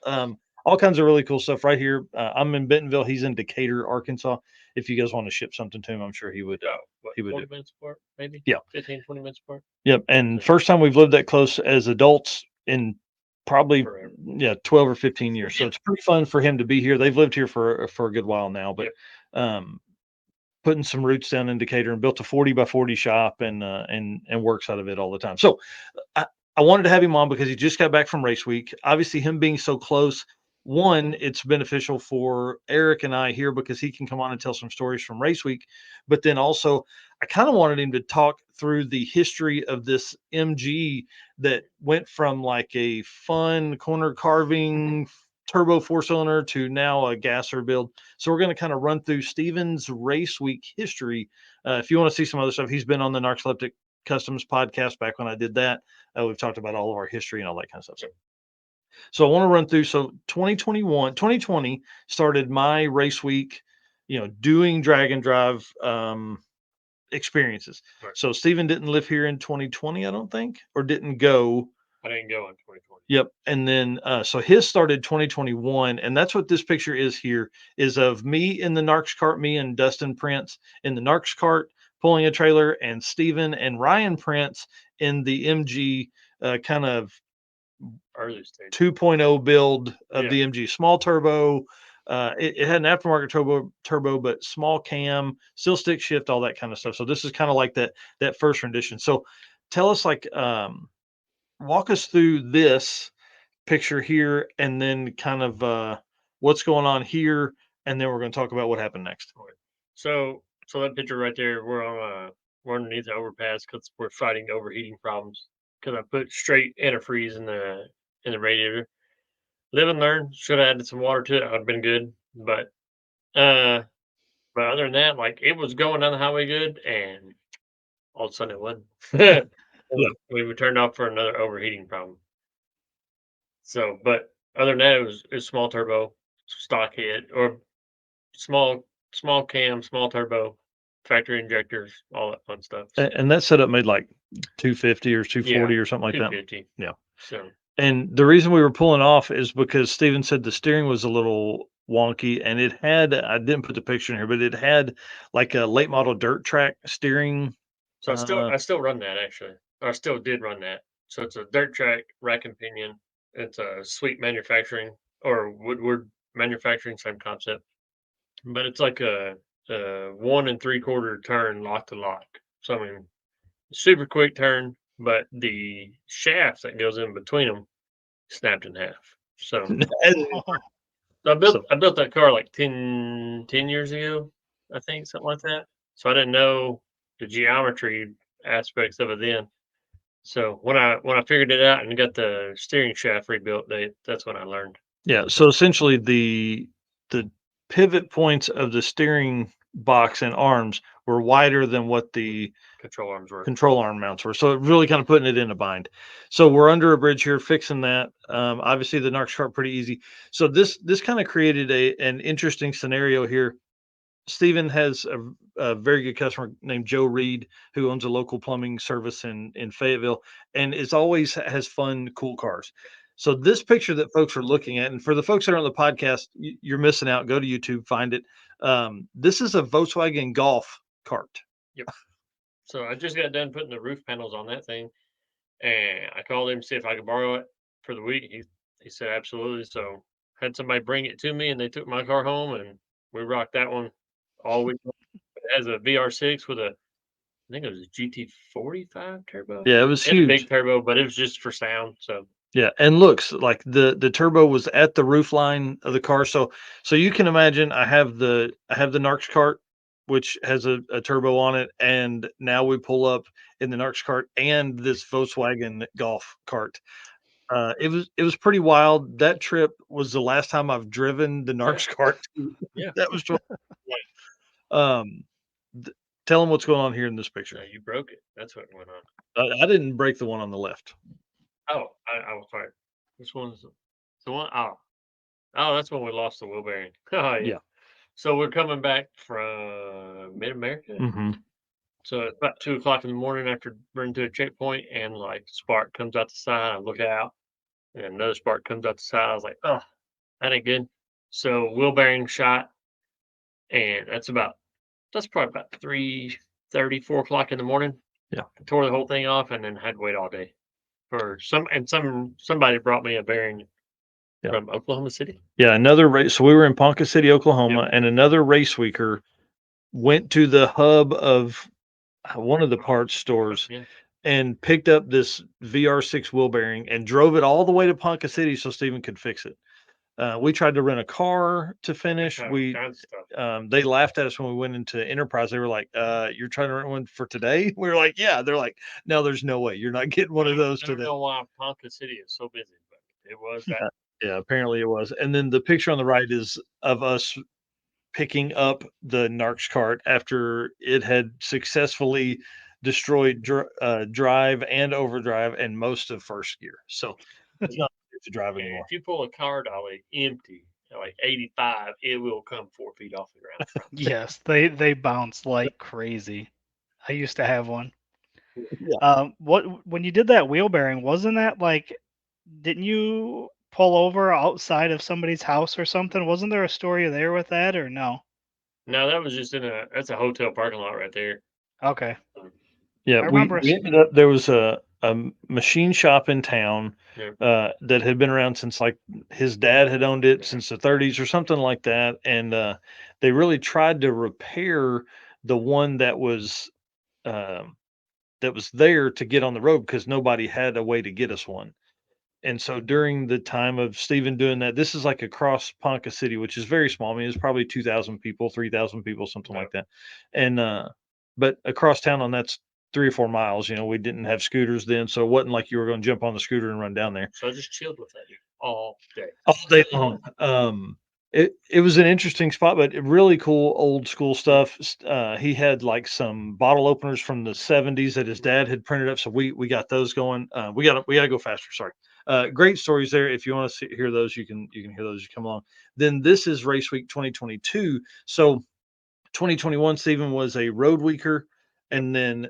all kinds of really cool stuff right here. I'm in Bentonville. He's in Decatur, Arkansas. If you guys want to ship something to him, I'm sure he would. He would 20 minutes apart, maybe? Yeah. 15, 20 minutes apart. Yep. And first time we've lived that close as adults in probably Forever. 12 or 15 years. So it's pretty fun for him to be here. They've lived here for a good while now, but putting some roots down in Decatur, and built a 40 by 40 shop and works out of it all the time. So I wanted to have him on because he just got back from race week. Obviously him being so close, one, it's beneficial for Eric and I here because he can come on and tell some stories from race week. But then also, I kind of wanted him to talk through the history of this MG that went from like a fun corner carving turbo 4-cylinder to now a gasser build. So we're going to kind of run through Steven's race week history. If you want to see some other stuff, he's been on the Narcoleptic Customs podcast back when I did that. We've talked about all of our history and all that kind of stuff. So So I want to run through. So 2020 started my race week, doing drag and drive experiences. Right. So Steven didn't live here in 2020, I don't think, or didn't go. I didn't go in 2020. Yep. And then so his started 2021, and that's what this picture is here, is of me in the Narx cart, me and Dustin Prince in the Narx cart pulling a trailer, and Steven and Ryan Prince in the MG kind of Early stage. 2.0 build of Yeah. the MG, small turbo. It had an aftermarket turbo, but small cam, still stick shift, all that kind of stuff. So this is kind of like that first rendition. So tell us, like, walk us through this picture here, and then kind of what's going on here, and then we're going to talk about what happened next. So that picture right there, we're underneath the overpass because we're fighting overheating problems. Because I put straight antifreeze in the radiator. Live and learn. Should have added some water to it. I'd have been good. But other than that, like, it was going down the highway good, and all of a sudden it wasn't. We were turned off for another overheating problem. So, but other than that, it was small turbo, stock head, or small cam, small turbo, factory injectors, all that fun stuff. So, And that setup made like 250 or 240 or something like that. 250. Yeah. So And the reason we were pulling off is because Steven said the steering was a little wonky, and it had, I didn't put the picture in here, but it had like a late model dirt track steering. I still run that actually. I still did run that. So it's a dirt track rack and pinion. It's a Sweet manufacturing or Woodward manufacturing, same concept. But it's like a 1 3/4 turn lock to lock. So I mean, super quick turn, but the shaft that goes in between them snapped in half. So I built that car like 10 years ago, I think, something like that. So I didn't know the geometry aspects of it then. So when I figured it out and got the steering shaft rebuilt, that's when I learned. Yeah. So essentially, the pivot points of the steering box and arms were wider than what the Control arms were. control arm mounts were. So it really kind of putting it in a bind. So we're under a bridge here, fixing that. Obviously, the Narx chart pretty easy. So this kind of created an interesting scenario here. Steven has a very good customer named Joe Reed, who owns a local plumbing service in Fayetteville, and is always has fun, cool cars. So this picture that folks are looking at, and for the folks that are on the podcast, you're missing out. Go to YouTube, find it. This is a Volkswagen Golf cart. Yep. So I just got done putting the roof panels on that thing, and I called him to see if I could borrow it for the week. He said absolutely. So had somebody bring it to me, and they took my car home, and we rocked that one all week. It has a VR6 with I think it was a GT45 turbo. Yeah, it was It had a huge. big turbo, but it was just for sound. So Yeah, and looks like the turbo was at the roof line of the car. So you can imagine I have the Narx cart, which has a turbo on it, and now we pull up in the Narx cart and this Volkswagen Golf cart. It was pretty wild. That trip was the last time I've driven the Narx cart. yeah, That was um tell them what's going on here in this picture. you broke it. That's what went on. I didn't break the one on the left. Oh, I was sorry. This one's the one. Oh, that's when we lost the wheel bearing. Oh, yeah. Yeah. So we're coming back from Mid America. Mm-hmm. So it's about 2 o'clock in the morning after running to a checkpoint, and like spark comes out the side. I look out, and another spark comes out the side. I was like, oh, that ain't good. So wheel bearing shot, and that's probably about 3:30, 4 o'clock in the morning. Yeah. I tore the whole thing off, and then had to wait all day for somebody brought me a bearing from Oklahoma City. Yeah, another race. So we were in Ponca City, Oklahoma, and another race weeker went to the hub of one of the parts stores and picked up this VR6 wheel bearing and drove it all the way to Ponca City so Steven could fix it. We tried to rent a car to finish. They laughed at us when we went into Enterprise. They were like, "You're trying to rent one for today?" We were like, "Yeah." They're like, "No, there's no way. You're not getting one of those I don't today." know why Ponca City is so busy, but it was that. Yeah, apparently it was. And then the picture on the right is of us picking up the Narx cart after it had successfully destroyed drive and overdrive and most of first gear. So it's not to drive anymore. If you pull a car dolly empty at like 85, it will come 4 feet off the ground. Yes, they bounce like crazy. I used to have one. Yeah. What when you did that wheel bearing, wasn't that like, didn't you pull over outside of somebody's house or something? Wasn't there a story there with that or no? No, that was just that's a hotel parking lot right there. Okay. Yeah, I we, remember. we ended up there was a machine shop in town Yeah. that had been around since like his dad had owned it since the 30s or something like that, and they really tried to repair the one um, that was there to get on the road because nobody had a way to get us one. And so during the time of Stephen doing that, this is like across Ponca City, which is very small. I mean, it's probably 2,000 people, 3,000 people, something like that. And, but across town on that's 3 or 4 miles, we didn't have scooters then. So it wasn't like you were going to jump on the scooter and run down there So I just chilled with that dude all day. all day long. It was an interesting spot, but really cool old school stuff. He had like some bottle openers from the 70s that his dad had printed up, so we got those going. We gotta go faster. Sorry. Great stories there. If you want to hear those, you can hear those as you come along. Then this is Race Week 2022. So 2021, Stephen was a road weeker, and then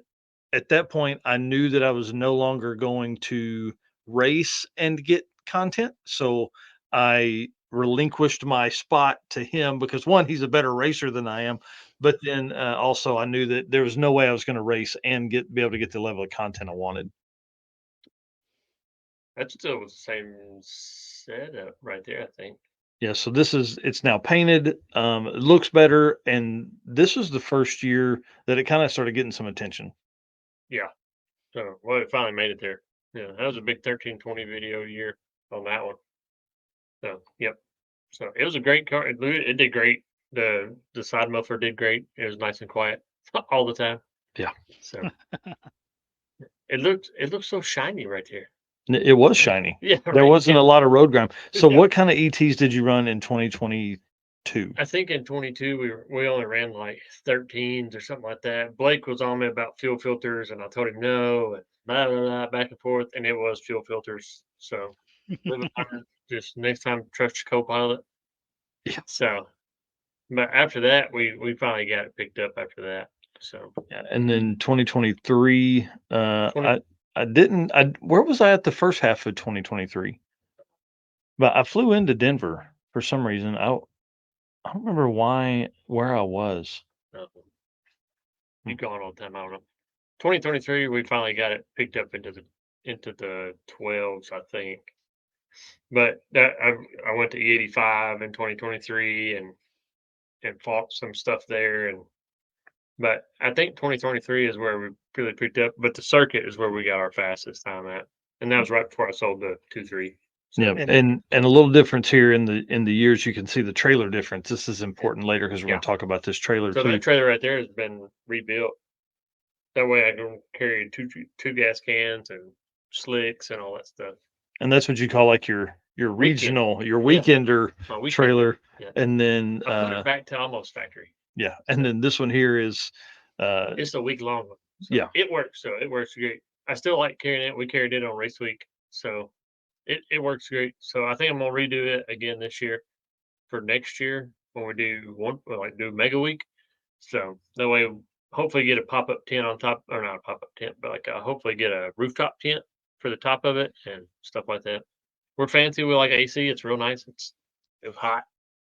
at that point, I knew that I was no longer going to race and get content. So I relinquished my spot to him because one, he's a better racer than I am, but then also I knew that there was no way I was going to race and be able to get the level of content I wanted. That still was the same setup right there, I think. Yeah, so it's now painted. It looks better, and this was the first year that it kind of started getting some attention. Yeah. So well, it finally made it there. Yeah, that was a big 1320 video year on that one. So yep. So it was a great car. It did great. The side muffler did great. It was nice and quiet all the time. Yeah. So it looked so shiny right there. It was shiny. Yeah, There right. wasn't Yeah. a lot of road grime. So Yeah. what kind of ETs did you run in 2022? I think in 22 we only ran like 13s or something like that. Blake was on me about fuel filters, and I told him no, and blah blah blah, back and forth, and it was fuel filters. So live and learn. Just next time trust your co-pilot. Yeah. So, but after that, we finally got it picked up after that. So Yeah, and then 2023, 20, where was I at the first half of 2023? But I flew into Denver for some reason. I don't remember where I was. you gone all the time. I don't know. 2023, we finally got it picked up into the 12s, I think. But that I went to E85 in 2023 and fought some stuff there, but I think 2023 is where we really picked up. But the circuit is where we got our fastest time at, and that was right before I sold the 2.3. Yeah, And- and a little difference here in the years, you can see the trailer difference. This is important later because we're going to talk about this trailer So too. that trailer right there has been rebuilt. That way I can carry two gas cans and slicks and all that stuff. And that's what you call like your regional, your weekender My weekend, trailer. yeah. And then I put it back to almost factory. yeah, and then this one here is It's a week long one. So yeah. it works. So it works great. I still like carrying it. We carried it on race week, so it works great. So I think I'm gonna redo it again this year for next year when we do mega week. So that way, hopefully get a pop up tent on top, or not a pop up tent, but like hopefully get a rooftop tent for the top of it and stuff like that. We're fancy. We like AC. It's real nice. It was hot,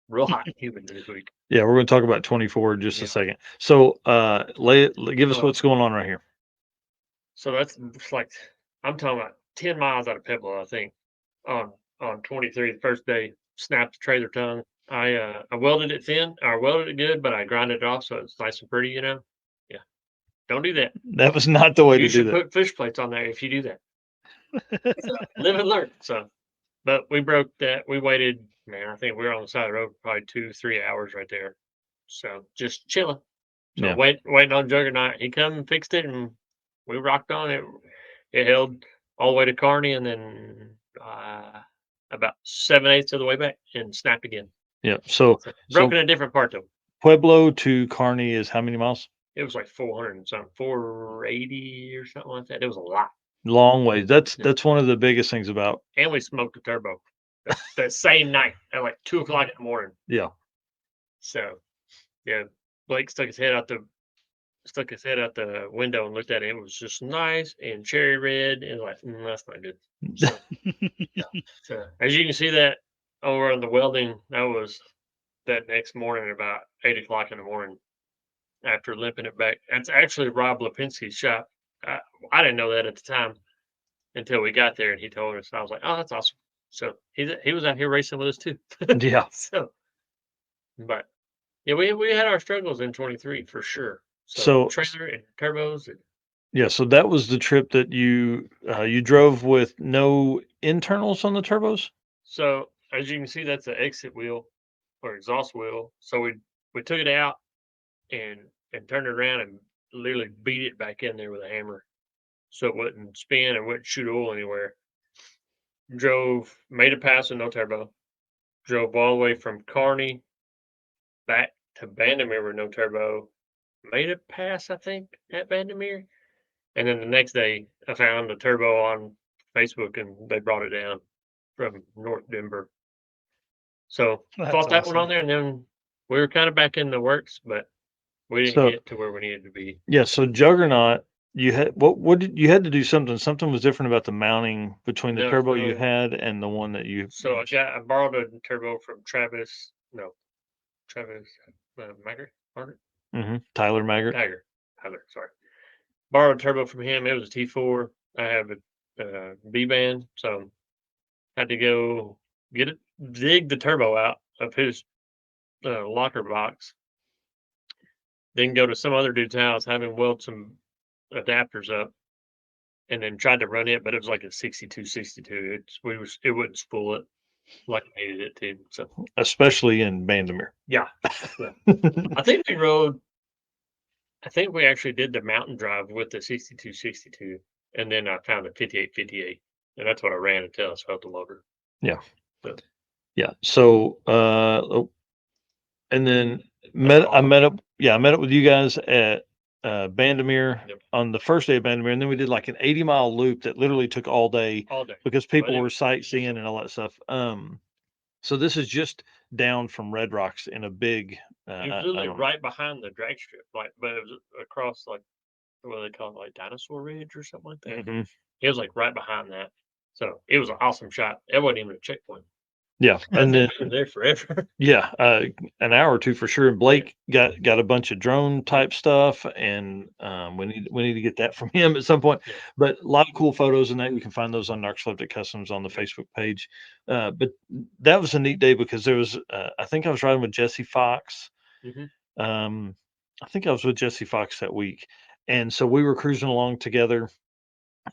real hot and humid this week. Yeah, we're going to talk about 24 in just Yeah. a second. So, give us what's going on right here. So it's like I'm talking about 10 miles out of Pueblo, I think, on 23 the first day. Snapped the trailer tongue. I welded it thin. I welded it good, but I grinded it off so it's nice and pretty. Yeah, don't do that. That was not the way You to do should that. put fish plates on there if you do that. So, live and learn. So, but we broke that. We waited. Man, I think we were on the side of the road for probably 2-3 hours right there. So just chilling. So Yeah. waiting on Juggernaut. He come and fixed it, and we rocked on it. It held all the way to Kearney, and then about 7/8 of the way back, and snapped again. Yeah. So Broken in a different part though. Pueblo to Kearney is how many miles? It was like 400 and something, 480 or something like that. It was a lot. Long ways. That's one of the biggest things about. And we smoked the turbo that same night at like 2:00 in the morning. Yeah. So, yeah, Blake stuck his head out the window and looked at it. It was just nice and cherry red, and like, that's not good. So, yeah. So, as you can see that over on the welding, that was that next morning about 8:00 in the morning after limping it back. That's actually Rob Lipinski's shop. I didn't know that at the time until we got there and he told us. I was like, oh, that's awesome. So he was out here racing with us too. Yeah. So, but yeah, we had our struggles in 23 for sure. So- trailer and turbos. And, Yeah. So that was the trip that you drove with no internals on the turbos. so as you can see, that's an exit wheel or exhaust wheel. So we took it out and turned it around and literally beat it back in there with a hammer, so it wouldn't spin and wouldn't shoot oil anywhere. Made a pass with no turbo. Drove all the way from Kearney back to Bandimere with no turbo. Made a pass, I think, at Bandimere. And then the next day, I found the turbo on Facebook, and they brought it down from North Denver. So That's fought that one awesome. on there, and then we were kind of back in the works, but we didn't So- get to where we needed to be. Yeah. So Juggernaut, you had what did you had to do something? Something was different about the mounting between the No, turbo you so- had and the one that you. So I borrowed a turbo from Travis Margaret. Tyler Maggart. Tyler, sorry. Borrowed a turbo from him. It was a T4. I have a B band, so had to go dig the turbo out of his locker box. Then go to some other dude's house, have him weld some adapters up, and then tried to run it, but it was like a 62. It wouldn't spool it like I needed it to. So Especially in Bandimere. yeah. I think we actually did the mountain drive with the 62, and then I found a 58, and that's what I ran until I felt the motor. Yeah. So and then I met up with you guys at Bandimere Yep. on the first day of Bandimere, and then we did like an 80-mile loop that literally took all day All day. because people But it were was sightseeing beautiful. and all that stuff. So this is just down from Red Rocks in a big. It I was don't literally know. right behind the drag strip, but it was across like what do they call it, like Dinosaur Ridge or something like that. Mhm. It was like right behind that, so it was an awesome shot. It wasn't even a checkpoint. Yeah, and then we were there forever. yeah, an hour or two for sure. And Blake got a bunch of drone type stuff, and we need to get that from him at some point. Yeah. But a lot of cool photos and that you can find those on Narx Customs on the Facebook page. But that was a neat day because there was I think I was riding with Jesse Fox. Mhm. I think I was with Jesse Fox that week, and so we were cruising along together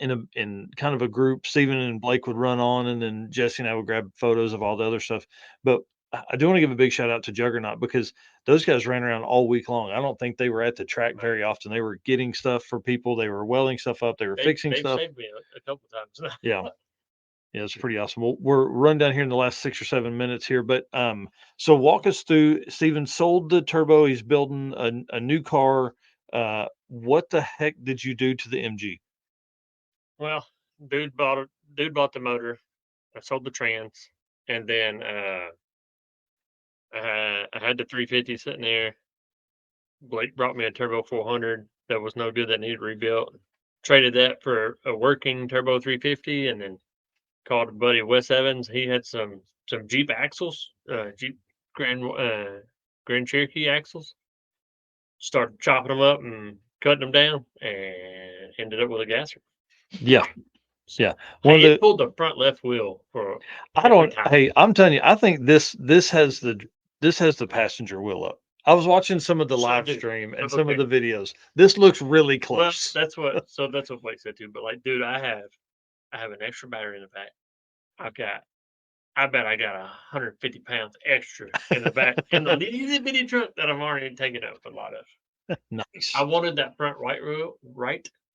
in kind of a group. Steven and Blake would run on, and then Jesse and I would grab photos of all the other stuff. But I do want to give a big shout out to Juggernaut because those guys ran around all week long. I don't think they were at the track very often. They were getting stuff for people. They were welding stuff up. They were fixing They've stuff. saved me a couple times. Yeah. Yeah, it's pretty awesome. Well, we're run down here in the last 6 or 7 minutes here, but so walk us through. Steven sold the turbo. He's building a new car. What the heck did you do to the MG? Well, dude bought the motor. I sold the trans, and then I had the 350 sitting there. Blake brought me a turbo 400 that was no good, that needed rebuilt. Traded that for a working turbo 350, and then called a buddy Wes Evans. He had some Jeep axles, Jeep Grand Cherokee axles. Started chopping them up and cutting them down, and ended up with a gasser. Yeah. Yeah. It pulled the front left wheel for. I don't. time. Hey, I'm telling you, I think this has the passenger wheel up. I was watching some of the So live did- stream and okay. some of the videos. This looks really Well, close. that's what Blake said too. But like, dude, I have an extra battery in the back. I bet I got 150 pounds extra in the back in the little bitty truck that I'm already taking up a lot of. Nice. I wanted that front right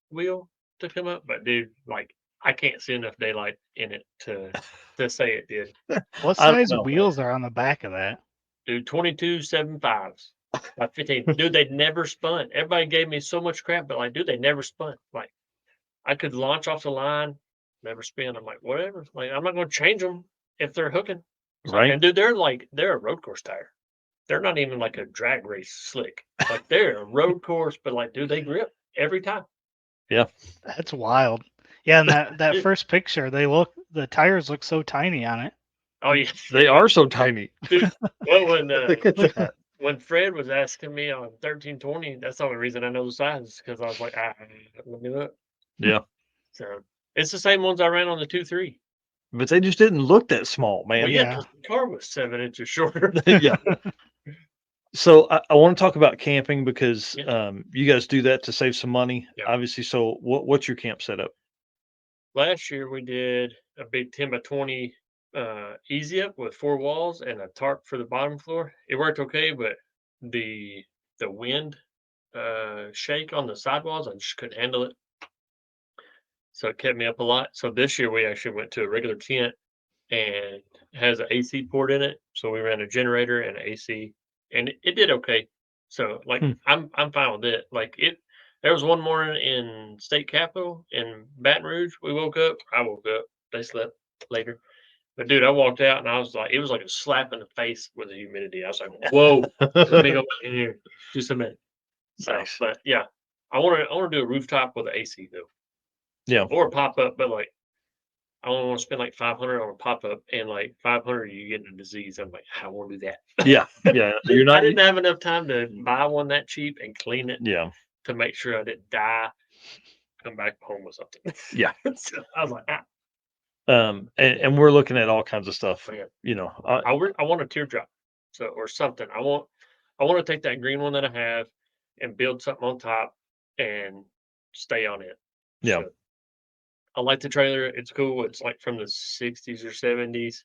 wheel to come up, but dude, like, I can't see enough daylight in it to say it did. What I don't size know. wheels are on the back of that? Dude, 22 7.5s by 15. Dude, they never spun. Everybody gave me so much crap, but like, dude, they never spun. Like, I could launch off the line, never spin. I'm like, whatever. Like, I'm not going to change them if they're hooking. So, Right. and dude, they're a road course tire. They're not even like a drag race slick. Like they're a road course, but like, dude, they grip every time. That's wild. Yeah, and that Dude, first picture, the tires look so tiny on it. oh yeah, They are so tiny. dude. Well, when Look at that. when Fred was asking me on 1320, that's the only reason I know the size because I was like, let me look. Yeah. So it's the same ones I ran on the 2.3. But they just didn't look that small, Well, man. yeah, Yeah. 'cause the car was 7 inches shorter. Yeah. So I want to talk about camping because Yeah. you guys do that to save some money, Yeah. obviously. So what's your camp setup? Last year we did a big 10 by 20 easy up with 4 walls and a tarp for the bottom floor. It worked okay, but the wind shake on the sidewalls, I just couldn't handle it. So it kept me up a lot. So this year we actually went to a regular tent and has an AC port in it. So we ran a generator and an AC, and it did okay. So like Hmm. I'm fine with it. Like it. There was one morning in State Capitol in Baton Rouge. We woke up. I woke up. They slept later. But dude, I walked out and I was like, it was like a slap in the face with the humidity. I was like, whoa, let me go back in here just a minute. So, Nice. but yeah, I want to do a rooftop with an AC though, Yeah. or a pop up. But like, I don't want to spend like 500 on a pop up and like 500 you get a disease. I'm like, I won't do that. Yeah. Yeah. You're I not. didn't have enough time to buy one that cheap and clean it Yeah. to make sure I didn't die, come back home with something. Yeah. So I was like, And we're looking at all kinds of stuff. man, You know. I want a teardrop, so or something. I want to take that green one that I have and build something on top and stay on it. Yeah. So I like the trailer. It's cool. It's like from the 60s or 70s.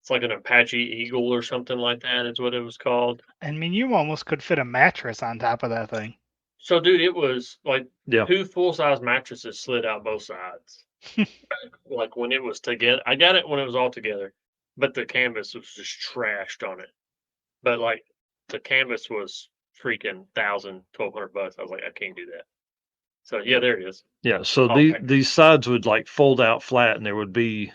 It's like an Apache Eagle or something like that is what it was called. I mean, you almost could fit a mattress on top of that thing. So dude, it was like Yeah. 2 full-size mattresses slid out both sides. Like when it was together. I got it when it was all together, but the canvas was just trashed on it. But like the canvas was freaking 1,000, 1,200 bucks. I was like, I can't do that. So yeah, there it is. Yeah. So Okay. these sides would like fold out flat, and there would be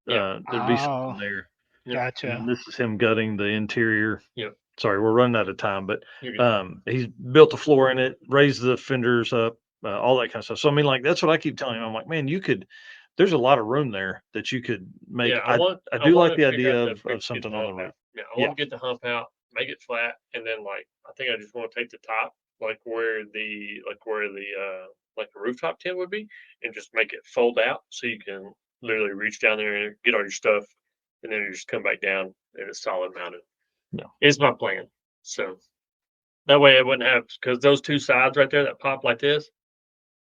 Yeah. there'd be Oh, something there. Yeah. And gotcha. this is him gutting the interior. Yeah. Sorry, we're running out of time, but You're good. he's built the floor in it, raised the fenders up, all that kind of stuff. So I mean, like that's what I keep telling him. I'm like, man, you could. There's a lot of room there that you could make. Yeah, I I do like want the to figure idea out the of get something the on the hump roof. out. Yeah, I Yeah, want to get the hump out, make it flat, and then like I think I just want to take the top, like where the like the rooftop tent would be, and just make it fold out so you can literally reach down there and get all your stuff, and then you just come back down and it's solid mounted. Yeah. Is my plan. So that way I wouldn't have because those 2 sides right there that pop like this,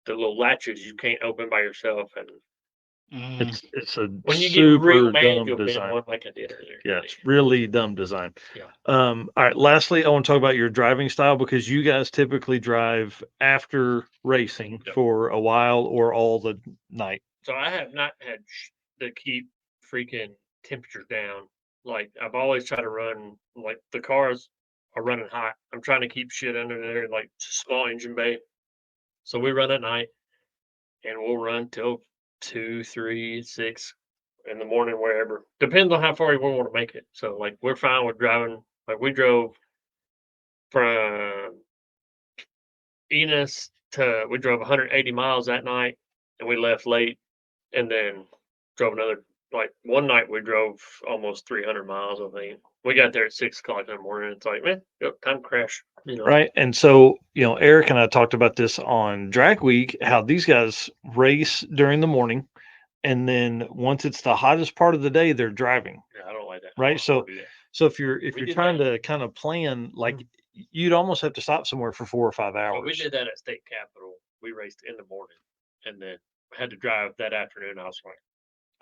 the little latches you can't open by yourself, and Mm. it's a when you get real super mad, dumb you'll bend design. one like I did earlier Yeah, today. it's really dumb design. Yeah. All right. Lastly, I want to talk about your driving style because you guys typically drive after racing Yep. for a while or all the night. So I have not had to keep freaking temperatures down. Like I've always tried to run like the cars are running hot. I'm trying to keep shit under there, like small engine bay. So we run at night and we'll run till 2, 3, 6 in the morning, wherever. Depends on how far we want to make it. So like we're fine with driving. Like we drove from we drove 180 miles that night and we left late and then drove another like one night we drove almost 300 miles. I think we got there at 6 o'clock in the morning. It's like, man, yep, time to crash. Right. And so, Eric and I talked about this on Drag Week, how these guys race during the morning. And then once it's the hottest part of the day, they're driving. Yeah, I don't like that. Right. So if you're We did trying that. to kind of plan, like Mhm. you'd almost have to stop somewhere for 4 or 5 Well, we hours. did that at State Capitol. We raced in the morning and then had to drive that afternoon. I was like,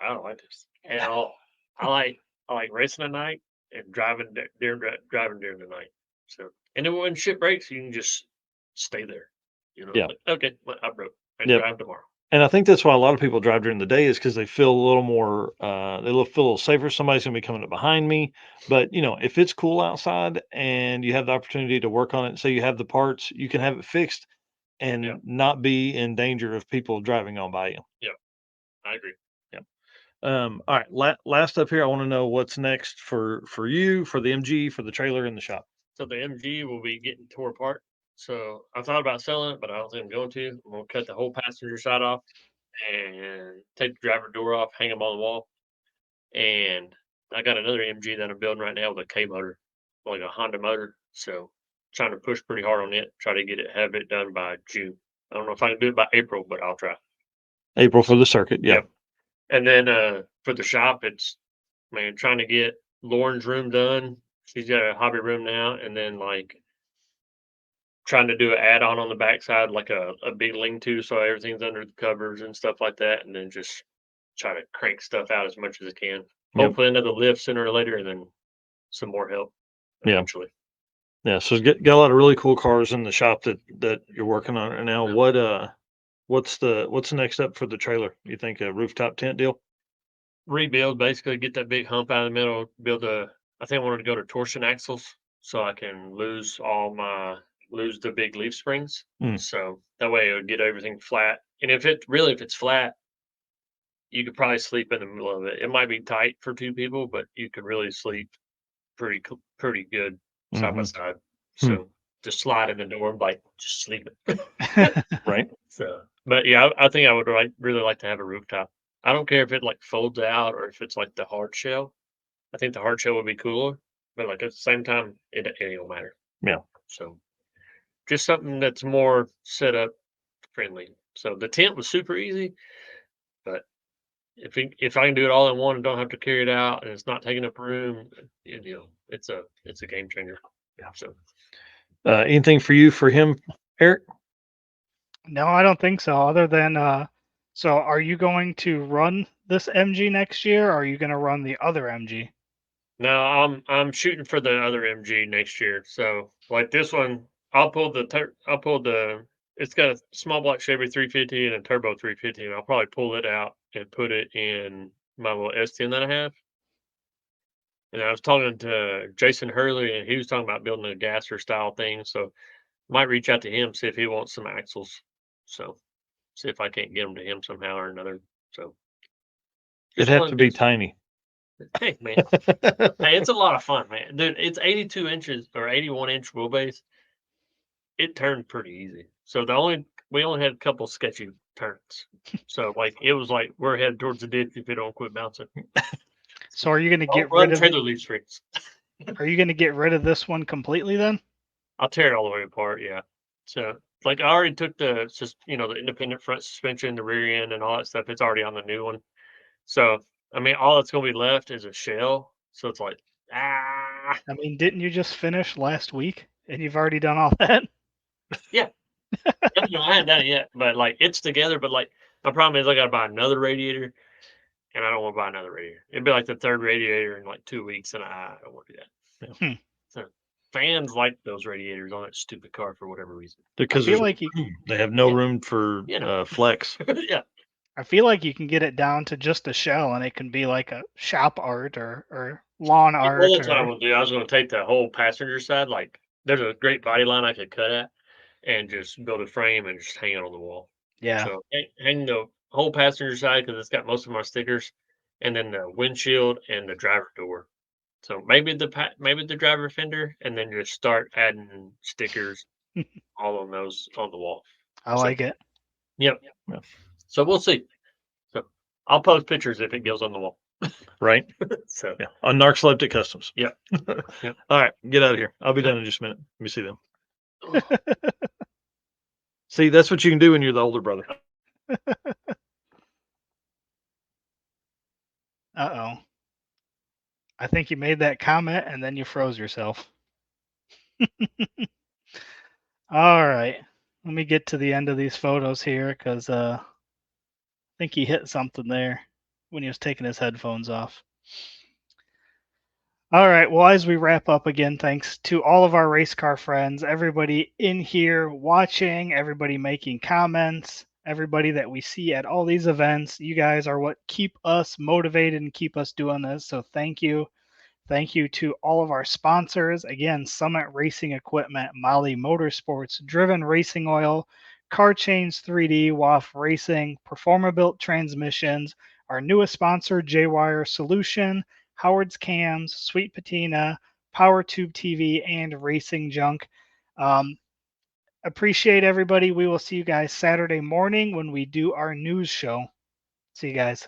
I don't like this at all. I like racing at night and driving during the night. So and then when shit breaks, you can just stay there. Yeah. Like, okay, well, I broke. I Yep. drive tomorrow. And I think that's why a lot of people drive during the day is because they feel a little more, feel a little safer. Somebody's going to be coming up behind me. But, if it's cool outside and you have the opportunity to work on it, say you have the parts, you can have it fixed. and Yeah. not be in danger of people driving on by you. I agree. All right, last up here, I want to know what's next for you, for the MG, for the trailer in the shop. So the MG will be getting tore apart. So I thought about selling it, but I don't think I'm going to. I'm gonna cut the whole passenger side off and take the driver door off, hang them on the wall. And I got another MG that I'm building right now with a K motor, like a Honda motor. So trying to push pretty hard on it, try to have it done by June. I don't know if I can do it by April, but I'll try. April for the circuit, yeah. Yep. And then for the shop, it's trying to get Lauren's room done. She's got a hobby room now, and then like trying to do an add-on on the backside, like a big lean-to, so everything's under the covers and stuff like that, and then just try to crank stuff out as much as I can. Yep. Hopefully another lift sooner or later, and then some more help Yeah. eventually. Yeah, so got a lot of really cool cars in the shop that you're working on right now. Yeah. What's the next up for the trailer? You think a rooftop tent deal? Rebuild, basically get that big hump out of the middle, I think I wanted to go to torsion axles so I can lose the big leaf springs. Mm. So that way it would get everything flat. And if it's flat, you could probably sleep in the middle of it. It might be tight for two people, but you could really sleep pretty good side by Mhm. side. So just slide in the door and just sleep it. Right. So, but yeah, I think I would really like to have a rooftop. I don't care if it like folds out or if it's like the hard shell. I think the hard shell would be cooler, but like at the same time, it don't matter. Yeah. So just something that's more setup friendly. So the tent was super easy, but if I can do it all in one and don't have to carry it out and it's not taking up room, it's a game changer. Yeah. So Anything for you for him, Eric? No, I don't think so. Other than, so are you going to run this MG next year, or are you going to run the other MG? no, I'm shooting for the other MG next year. So like this one, it's got a small block Chevy 350 and a turbo 350, and I'll probably pull it out and put it in my little S10 that I have. And I was talking to Jason Hurley, and he was talking about building a gasser style thing. So might reach out to him, see if he wants some axles. So see if I can't get them to him somehow or another. So It'd just have wanna to be do- tiny. Hey man, hey, it's a lot of fun, man. Dude, it's 82 inches or 81-inch wheelbase. It turned pretty easy. So we only had a couple sketchy turns. So like it was like we're headed towards the ditch if it don't quit bouncing. So are you going to I'll get run rid of trailer leaf springs. Are you going to get rid of this one completely then? I'll tear it all the way apart. Yeah. So like I already took the the independent front suspension, the rear end, and all that stuff. It's already on the new one. So I mean, all that's gonna be left is a shell. So it's like I mean, didn't you just finish last week and you've already done all that? yeah. No, I haven't done it yet, but like it's together. But like my problem is I gotta buy another radiator, and I don't want to buy another radiator. It'd be like the third radiator in like 2 weeks, and I don't want to do that. Hmm. So fans like those radiators on that stupid car for whatever reason. Because feel like they have no Yeah. room for flex. Yeah. I feel like you can get it down to just a shell and it can be like a shop art or lawn art. Well, that's what I Or, want to do. I was going to take the whole passenger side. Like, there's a great body line I could cut at and just build a frame and just hang it on the wall. yeah. So hang the whole passenger side because it's got most of my stickers, and then the windshield and the driver door. So maybe the driver fender, and then just start adding stickers all on those on the wall. I like it. Yep. Yeah. So we'll see. So I'll post pictures if it goes on the wall. Right? So Yeah. On Narx Elliptic Customs. Yeah. Yep. All right. Get out of here. I'll be done in just a minute. Let me see them. See, that's what you can do when you're the older brother. Uh-oh. I think you made that comment and then you froze yourself. All right. Let me get to the end of these photos here because I think he hit something there when he was taking his headphones off. All right. Well, as we wrap up again, thanks to all of our race car friends, everybody in here watching, everybody making comments, everybody that we see at all these events. You guys are what keep us motivated and keep us doing this. So thank you. Thank you to all of our sponsors. Again, Summit Racing Equipment, Molly Motorsports, Driven Racing Oil, Car Chains 3D, WAF Racing, Performa-Built Transmissions, our newest sponsor, J-Wire Solution, Howard's Cams, Sweet Patina, PowerTube TV, and Racing Junk. Appreciate everybody. We will see you guys Saturday morning when we do our news show. See you guys.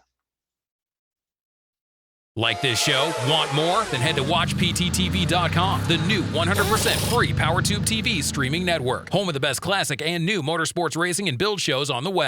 Like this show? Want more? Then head to WatchPTTV.com, the new 100% free PowerTube TV streaming network. Home of the best classic and new motorsports racing and build shows on the web.